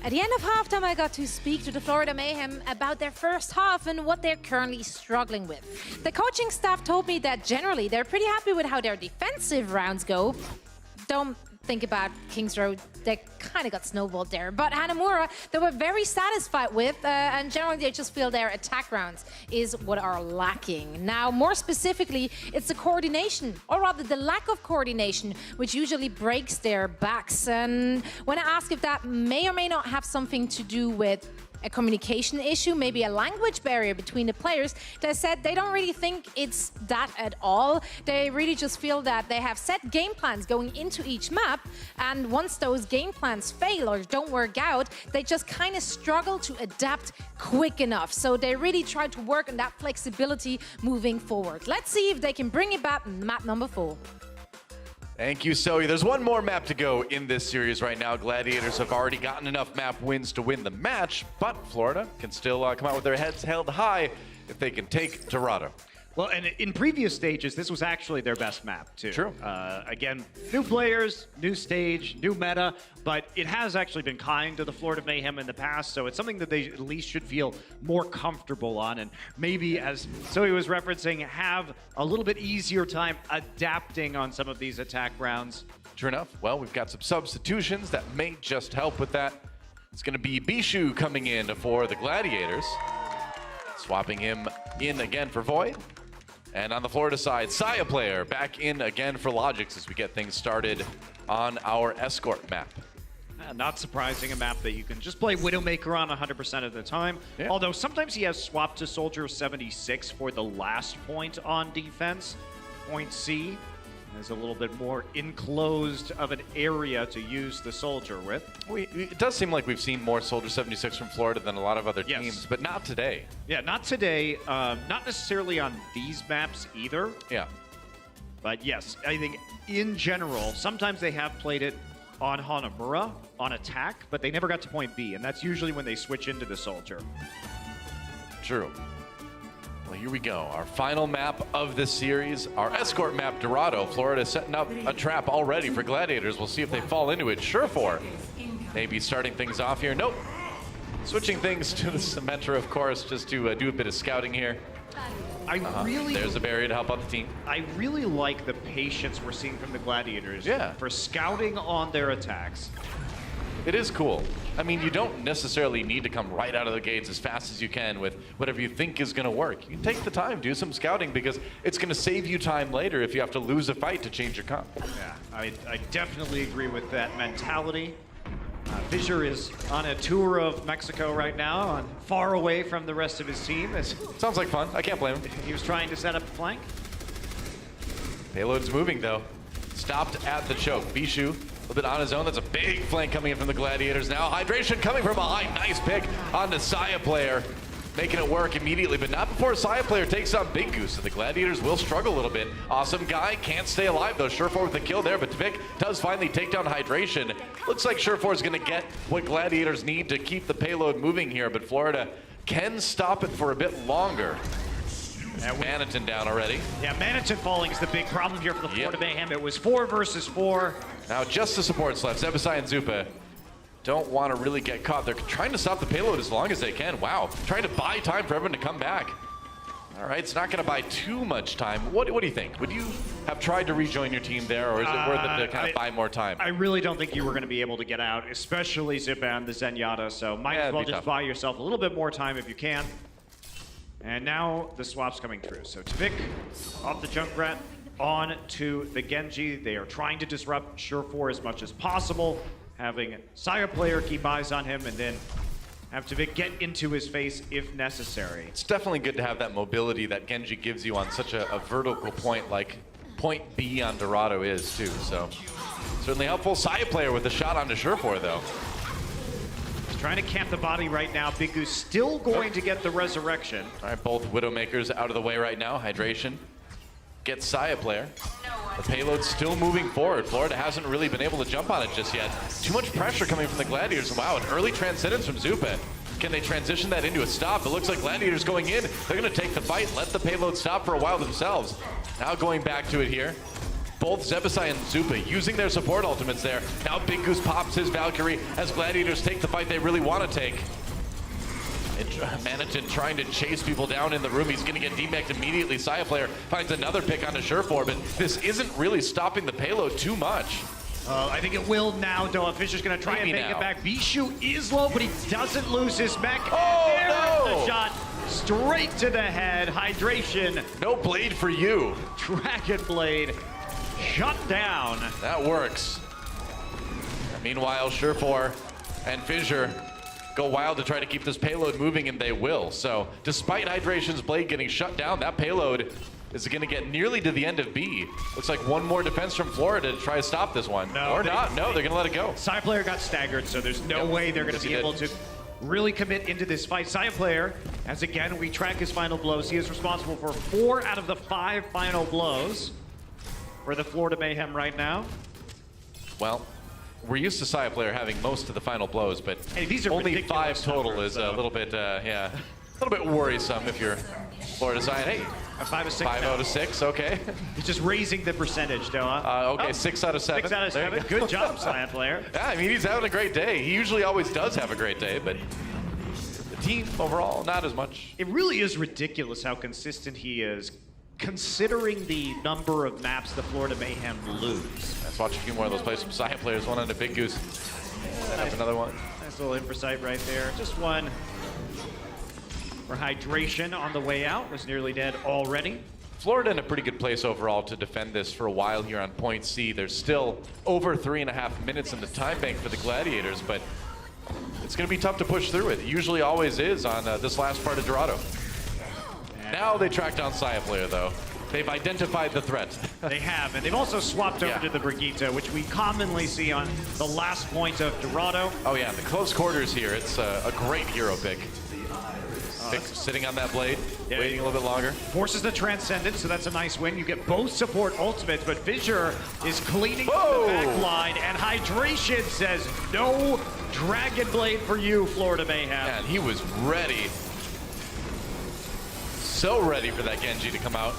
At the end of halftime, I got to speak to the Florida Mayhem about their first half and what they're currently struggling with. The coaching staff told me that generally they're pretty happy with how their defensive rounds go. Don't think about Kings Road, they kind of got snowballed there. But Hanamura, they were very satisfied with, and generally they just feel their attack rounds is what are lacking. Now, more specifically, it's the coordination, or rather the lack of coordination, which usually breaks their backs. And when I ask if that may or may not have something to do with a communication issue, maybe a language barrier between the players, they said they don't really think it's that at all. They really just feel that they have set game plans going into each map, and once those game plans fail or don't work out, they just kind of struggle to adapt quick enough. So they really try to work on that flexibility moving forward. Let's see if they can bring it back in map number 4. Thank you, Zoe. There's one more map to go in this series right now. Gladiators have already gotten enough map wins to win the match, but Florida can still come out with their heads held high if they can take Dorado. Well, and in previous stages, this was actually their best map, too. True. Again, new players, new stage, new meta, but it has actually been kind to the Florida Mayhem in the past, so it's something that they at least should feel more comfortable on, and maybe, as Zoe was referencing, have a little bit easier time adapting on some of these attack rounds. True enough. Well, we've got some substitutions that may just help with that. It's going to be Bishu coming in for the Gladiators. Swapping him in again for Void. And on the Florida side, Saya player back in again for Logix as we get things started on our escort map. Not surprising, a map that you can just play Widowmaker on 100% of the time. Yeah. Although sometimes he has swapped to Soldier 76 for the last point on defense. Point C is a little bit more enclosed of an area to use the Soldier with. It does seem like we've seen more Soldier 76 from Florida than a lot of other teams, but not today. Yeah, not today. Not necessarily on these maps either. Yeah. But yes, I think in general, sometimes they have played it on Hanamura, on attack, but they never got to point B, and that's usually when they switch into the Soldier. True. Well, here we go. Our final map of this series, our escort map, Dorado. Florida setting up a trap already for Gladiators. We'll see if they fall into it. Surefour maybe starting things off here. Nope. Switching things to the Cementor, of course, just to do a bit of scouting here. There's a barrier to help out the team. I really like the patience we're seeing from the Gladiators for scouting on their attacks. It is cool. I mean, you don't necessarily need to come right out of the gates as fast as you can with whatever you think is going to work. You can take the time, do some scouting, because it's going to save you time later if you have to lose a fight to change your comp. Yeah, I definitely agree with that mentality. Fissure is on a tour of Mexico right now, and far away from the rest of his team. Sounds like fun. I can't blame him. He was trying to set up a flank. Payload's moving, though. Stopped at the choke. Bishu a little bit on his own. That's a big flank coming in from the Gladiators now. Hydration coming from behind. Nice pick on the Saya player. Making it work immediately, but not before Saya player takes on Big Goose. So the Gladiators will struggle a little bit. Awesome guy, can't stay alive though. Surefour with the kill there, but Tvik does finally take down Hydration. Looks like Surefour is going to get what Gladiators need to keep the payload moving here, but Florida can stop it for a bit longer. Maniton down already. Yeah, Maniton falling is the big problem here for the Florida Mayhem. It was 4 versus 4. Now just the supports left. Zebasai and Zupa don't want to really get caught. They're trying to stop the payload as long as they can. Wow, trying to buy time for everyone to come back. All right, it's not going to buy too much time. What do you think? Would you have tried to rejoin your team there, or is it worth it to kind of buy more time? I really don't think you were going to be able to get out, especially Zipa and the Zenyatta, so might as well just buy yourself a little bit more time if you can. And now the swap's coming through. So Tvik off the Junkrat on to the Genji. They are trying to disrupt Surefour as much as possible, having Saya player keep eyes on him, and then have Tvik get into his face if necessary. It's definitely good to have that mobility that Genji gives you on such a vertical point like point B on Dorado is too. So certainly helpful. Saya player with a shot onto Surefour though. Trying to camp the body right now. Big Goose still going to get the resurrection. All right, both Widowmakers out of the way right now. Hydration gets Saya player. The payload's still moving forward. Florida hasn't really been able to jump on it just yet. Too much pressure coming from the Gladiators. Wow, an early transcendence from Zupa. Can they transition that into a stop? It looks like Gladiators going in. They're going to take the fight, let the payload stop for a while themselves. Now going back to it here. Both Zebasai and Zupa using their support ultimates there. Now Big Goose pops his Valkyrie as Gladiators take the fight they really want to take. Manitin trying to chase people down in the room. He's going to get demeched immediately. Saya player finds another pick on the Surefour, but this isn't really stopping the payload too much. I think it will now, Doa. Fisher's going to try and make it back. Bishu is low, but he doesn't lose his mech. Oh, no! The shot straight to the head. Hydration. No blade for you. Dragon Blade shut down. That works. Meanwhile, Surefour and Fissure go wild to try to keep this payload moving, and they will. So despite Hydration's blade getting shut down, that payload is going to get nearly to the end of B. Looks like one more defense from Florida to try to stop this one. No, or not. No, they're going to let it go. Side player got staggered, so there's no way they're going to be able to really commit into this fight. Side player, as again, we track his final blows. He is responsible for 4 out of the 5 final blows for the Florida Mayhem right now. Well, we're used to Saya player having most of the final blows, but hey, these are only 5 total is a little bit, yeah, a little bit worrisome if you're Florida Saya. Hey, a 5 out of 6. 5 out of 6, okay. He's just raising the percentage, Doa. Okay, 6 out of 7. 6 out of 7. Good job, Saya player. Yeah, I mean, he's having a great day. He usually always does have a great day, but the team overall, not as much. It really is ridiculous how consistent he is, considering the number of maps the Florida Mayhem lose. Let's watch a few more of those plays from Saya players. One on a Big Goose. Set up another one. Nice little infocyte right there. Just one for Hydration on the way out. Was nearly dead already. Florida in a pretty good place overall to defend this for a while here on point C. There's still over 3.5 minutes in the time bank for the Gladiators, but it's going to be tough to push through it. It usually always is on this last part of Dorado. Now they track down Saya player, though. They've identified the threat. They have, and they've also swapped over to the Brigitte, which we commonly see on the last point of Dorado. Oh yeah, the close quarters here, it's a great hero pick. Sitting on that blade, waiting a little bit longer. Forces the Transcendence, so that's a nice win. You get both support ultimates, but Fissure is cleaning the back line, and Hydration says, no Dragon Blade for you, Florida Mayhem. And he was ready. So ready for that Genji to come out.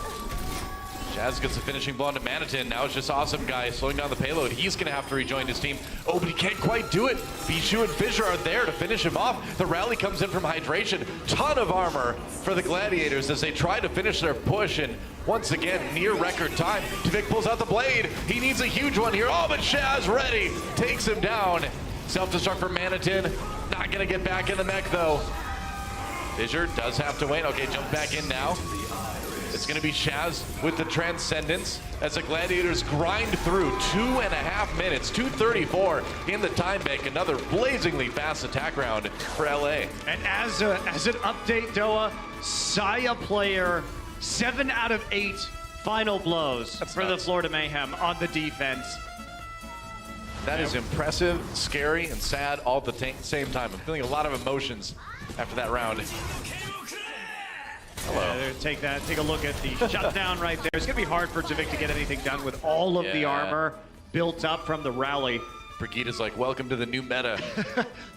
Jazz gets the finishing blow onto Manitin. Now it's just Awesome Guy slowing down the payload. He's going to have to rejoin his team. Oh, but he can't quite do it. Bishu and Fissure are there to finish him off. The rally comes in from Hydration. Ton of armor for the Gladiators as they try to finish their push. And once again, near record time. Tvik pulls out the blade. He needs a huge one here. Oh, but Shaz ready. Takes him down. Self-destruct for Manitin. Not going to get back in the mech, though. Fissure does have to wait. Okay, jump back in now. It's going to be Shaz with the Transcendence as the Gladiators grind through 2.5 minutes, 2:34 in the time bank. Another blazingly fast attack round for LA. And as an update, Doa, Saya player, 7 out of 8 final blows for the Florida Mayhem on the defense. That is impressive, scary, and sad all at the same time. I'm feeling a lot of emotions after that round. Hello. Take a look at the shutdown right there. It's going to be hard for Tvik to get anything done with all of the armor built up from the rally. Brigitta's like, welcome to the new meta.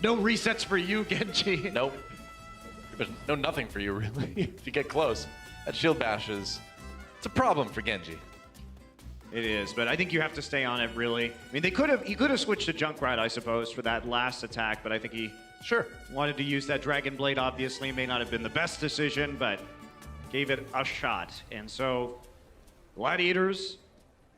No resets for you, Genji. Nope. There's no nothing for you, really, if you get close. That shield bash is, it's a problem for Genji. It is, but I think you have to stay on it, really. I mean, he could have switched to Junkrat, I suppose, for that last attack, but I think he wanted to use that Dragon Blade, obviously. May not have been the best decision, but gave it a shot. And so, Gladiators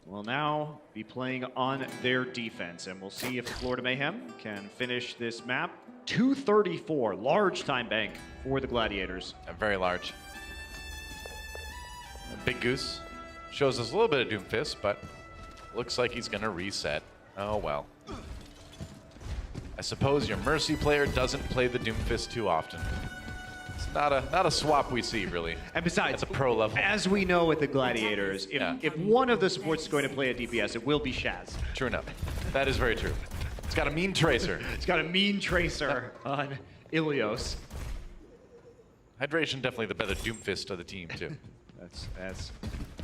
will now be playing on their defense, and we'll see if Florida Mayhem can finish this map. 2:34, large time bank for the Gladiators. Very large. Big Goose shows us a little bit of Doomfist, but looks like he's gonna reset. Oh well. I suppose your Mercy player doesn't play the Doomfist too often. It's not a swap we see, really. And besides, it's a pro level. As we know with the Gladiators, if one of the supports is going to play a DPS, it will be Shaz. True enough. That is very true. It's got a mean tracer. It's got a mean tracer on Ilios. Hydration definitely the better Doomfist of the team, too. That's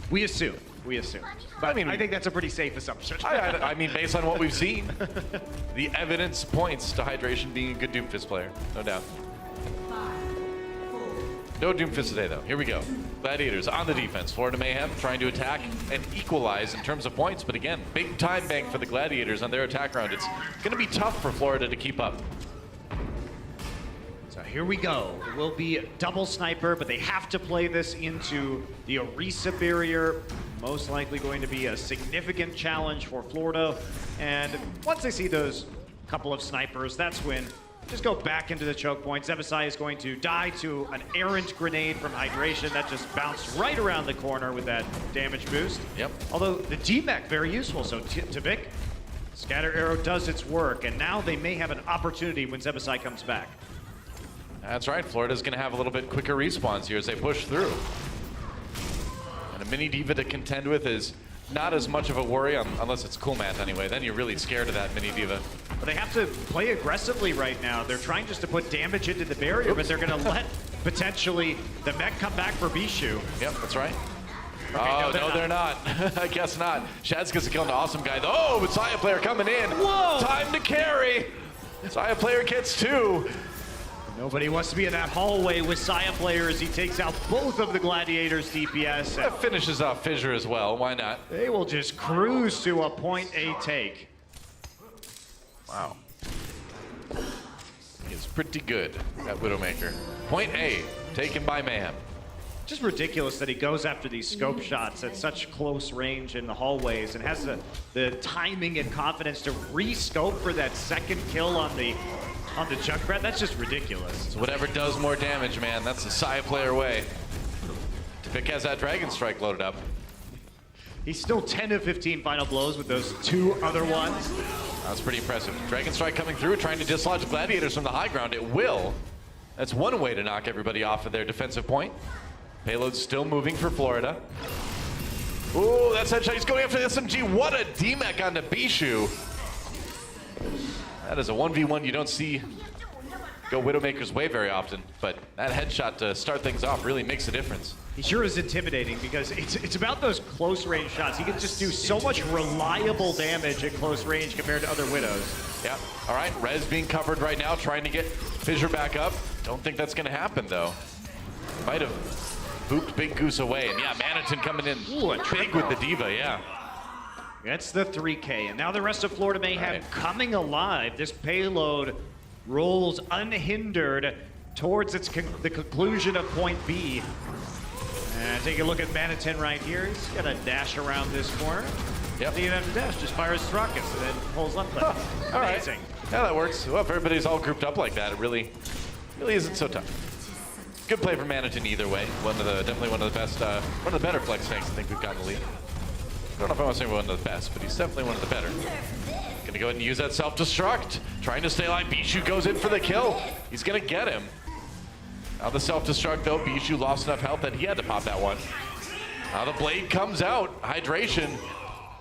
we assume. But I mean, I think that's a pretty safe assumption. I mean, based on what we've seen, the evidence points to Hydration being a good Doomfist player, no doubt. 5, 4, No Doomfist today, though. Here we go. Gladiators on the defense. Florida Mayhem trying to attack and equalize in terms of points. But again, big time bank for the Gladiators on their attack round. It's going to be tough for Florida to keep up. So here we go. It will be double sniper, but they have to play this into the Orisa barrier. Most likely going to be a significant challenge for Florida. And once they see those couple of snipers, that's when just go back into the choke point. Zebasai is going to die to an errant grenade from Hydration that just bounced right around the corner with that damage boost. Yep. Although the D-Mech very useful, so Tavik, Scatter Arrow does its work, and now they may have an opportunity when Zebasai comes back. That's right. Florida's going to have a little bit quicker respawns here as they push through. And a mini diva to contend with is not as much of a worry, unless it's Cool Math anyway. Then you're really scared of that mini diva. But they have to play aggressively right now. They're trying just to put damage into the barrier, but they're going to let potentially the mech come back for Bishu. Yep, that's right. Okay, no, they're not. I guess not. Shads gets a kill on the awesome guy. Oh, Messiah player coming in. Whoa! Time to carry. Messiah player gets 2. Nobody wants to be in that hallway with Saya player as he takes out both of the Gladiators DPS. That finishes off Fissure as well. Why not? They will just cruise to a point A take. Wow. He's pretty good at Widowmaker. Point A, taken by Mayhem. Just ridiculous that he goes after these scope shots at such close range in the hallways and has the timing and confidence to re-scope for that second kill on the Junkrat. That's just ridiculous. So whatever does more damage, man, that's the Saya player way. Tavik has that Dragon Strike loaded up. He's still 10 of 15 final blows with those 2 other ones. That's pretty impressive. Dragon Strike coming through, trying to dislodge Gladiators from the high ground. It will. That's one way to knock everybody off of their defensive point. Payload's still moving for Florida. Ooh, that's headshot. He's going after the SMG. What a D-Mech onto Bishu. That is a 1v1 you don't see go Widowmaker's way very often, but that headshot to start things off really makes a difference. He sure is intimidating because it's about those close range shots. He can just do so much reliable damage at close range compared to other Widows. Yeah, all right, Rez being covered right now, trying to get Fissure back up. Don't think that's gonna happen though. Might have booped Big Goose away, and yeah, Manitin coming in big with the Diva, yeah. That's the 3K, and now the rest of Florida Mayhem coming alive. This payload rolls unhindered towards the conclusion of point B. And take a look at Manitin right here. He's gonna dash around this corner. Yep. He doesn't have to dash, just fires rockets and then pulls left click. All right. Amazing. Yeah, that works. Well, if everybody's all grouped up like that, it really isn't so tough. Good play from Manitin either way. Definitely one of the best, one of the better flex tanks I think we've got in the league. I don't know if I want to say one of the best, but he's definitely one of the better. Gonna go ahead and use that self-destruct. Trying to stay alive. Bishu goes in for the kill. He's gonna get him. Now the self-destruct though, Bishu lost enough health that he had to pop that one. Now the blade comes out. Hydration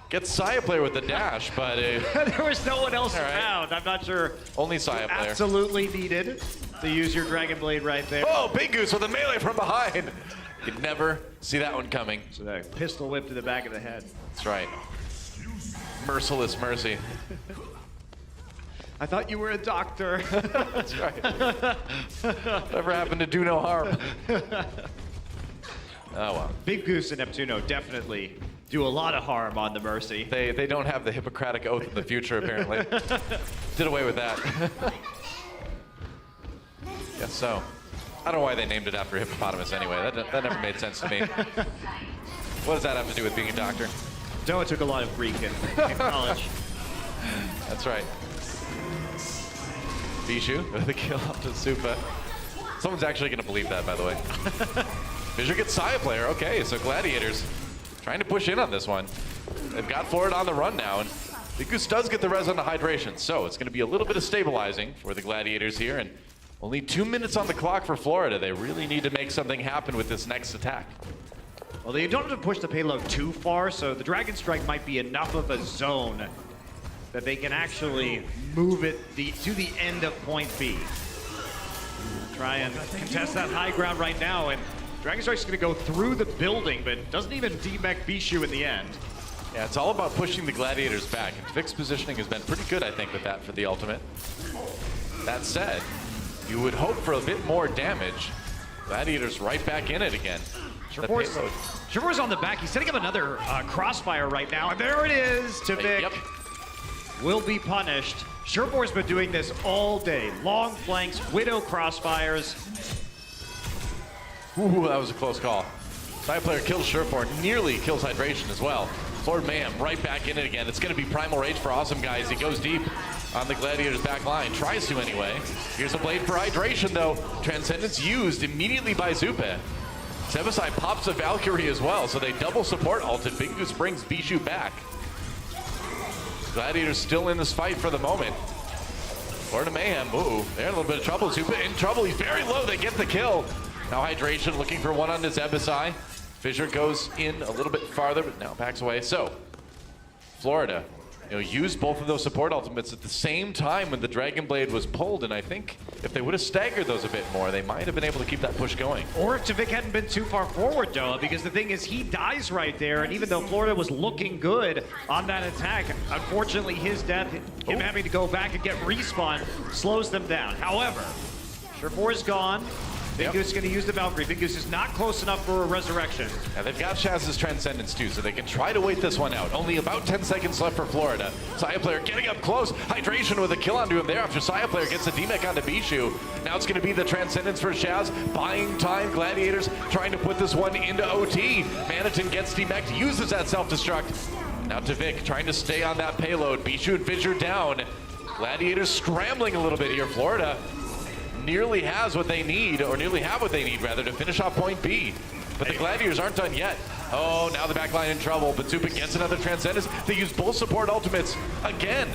gets Saya player with the dash, but there was no one else around. I'm not sure. Only Saya player. Absolutely needed to use your Dragon Blade right there. Oh, Big Goose with a melee from behind. You'd never see that one coming. So that pistol whip to the back of the head. That's right. Merciless mercy. I thought you were a doctor. That's right. Never happened to do no harm. Oh well. Big Goose and Neptuno definitely do a lot of harm on the Mercy. They don't have the Hippocratic Oath in the future apparently. Did away with that. Guess so. I don't know why they named it after a hippopotamus anyway. That never made sense to me. What does that have to do with being a doctor? Noah took a lot of Greek in college. That's right. Bishu with the kill off to Supa. Someone's actually going to believe that, by the way. Bishu gets Saya player. Okay, so Gladiators trying to push in on this one. They've got Florida on the run now, and Big Goose does get the res on the hydration, so it's going to be a little bit of stabilizing for the Gladiators here, and only 2 minutes on the clock for Florida. They really need to make something happen with this next attack. Well, they don't have to push the payload too far, so the Dragon Strike might be enough of a zone that they can actually move it to the end of point B. Try and contest that high ground right now, and Dragon Strike's gonna go through the building, but doesn't even D-Mech Bishu in the end. Yeah, it's all about pushing the Gladiators back, and Tvik's positioning has been pretty good, I think, with that for the ultimate. That said, you would hope for a bit more damage Gladiators right back in it again. Sherbor's on the back. He's setting up another crossfire right now. And there it is. Tvik will be punished. Sherbor's been doing this all day. Long flanks, Widow crossfires. Ooh, that was a close call. Side player kills Sherfor, nearly kills Hydration as well. Lord Mayhem right back in it again. It's going to be Primal Rage for Awesome Guys. He goes deep on the Gladiators back line. Tries to anyway. Here's a blade for Hydration though. Transcendence used immediately by Zupe. Sebasai pops a Valkyrie as well, so they double support ulted. Big Goose brings Bishu back. Gladiators still in this fight for the moment. Florida Mayhem, ooh, they're in a little bit of trouble. Zupe in trouble, he's very low, they get the kill. Now Hydration looking for one on the Sebasai. Fissure goes in a little bit farther, but now backs away. So, Florida, used both of those support ultimates at the same time when the Dragon Blade was pulled, and I think if they would have staggered those a bit more, they might have been able to keep that push going. Or if Tvik hadn't been too far forward, Doa, because the thing is, he dies right there, and even though Florida was looking good on that attack, unfortunately his death, him having to go back and get respawn, slows them down. However, Sherfor is gone. Big Goose is going to use the Valkyrie. Big Goose is not close enough for a resurrection. And they've got Shaz's Transcendence too, so they can try to wait this one out. Only about 10 seconds left for Florida. Saya player getting up close. Hydration with a kill onto him there after Saya player gets a DMEC onto Bishu. Now it's going to be the Transcendence for Shaz. Buying time. Gladiators trying to put this one into OT. Maniton gets DMEC'd, uses that self-destruct. Now Tvik trying to stay on that payload. Bishu and Fissure down. Gladiators scrambling a little bit here. Florida nearly has what they need, or nearly have what they need, rather, to finish off point B. But the Gladiators aren't done yet. Oh, now the backline in trouble, but Zupe gets another Transcendence. They use both support ultimates again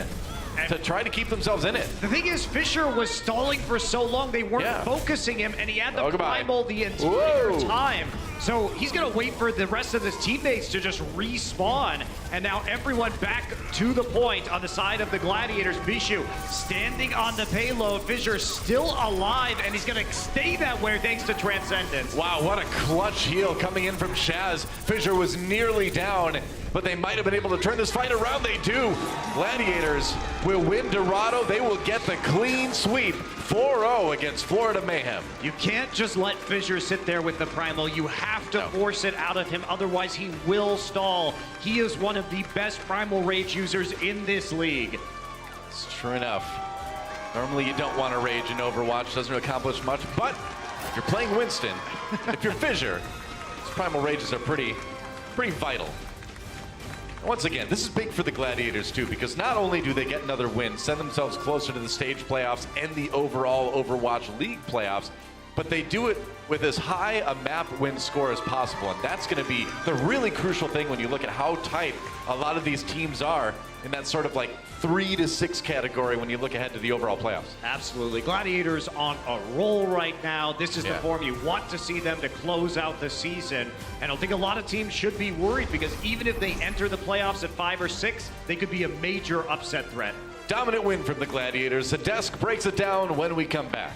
to try to keep themselves in it. The thing is, Fissure was stalling for so long, they weren't focusing him, and he had the primal the entire time. So he's going to wait for the rest of his teammates to just respawn. And now everyone back to the point on the side of the Gladiators. Bishu standing on the payload. Fissure still alive, and he's going to stay that way thanks to Transcendence. Wow, what a clutch heal coming in from Shaz. Fissure was nearly down, but they might have been able to turn this fight around. They do. Gladiators will win Dorado. They will get the clean sweep. 4-0 against Florida Mayhem. You can't just let Fissure sit there with the primal. You have to force it out of him, otherwise he will stall. He is one of the best primal rage users in this league. It's true enough. Normally you don't want to rage in Overwatch, doesn't accomplish much, but if you're playing Winston, if you're Fissure, these primal rages are pretty vital. Once again, this is big for the Gladiators too, because not only do they get another win, send themselves closer to the stage playoffs and the overall Overwatch League playoffs, but they do it with as high a map win score as possible, and that's going to be the really crucial thing when you look at how tight a lot of these teams are in that sort of like 3 to 6 category when you look ahead to the overall playoffs. Absolutely. Gladiators on a roll right now. This is the form you want to see them to close out the season. And I think a lot of teams should be worried, because even if they enter the playoffs at 5 or 6, they could be a major upset threat. Dominant win from the Gladiators. The desk breaks it down when we come back.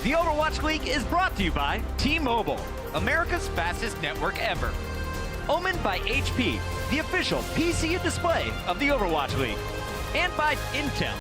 The Overwatch League is brought to you by T-Mobile, America's fastest network ever. Omened by HP, the official PC and display of the Overwatch League. And by Intel.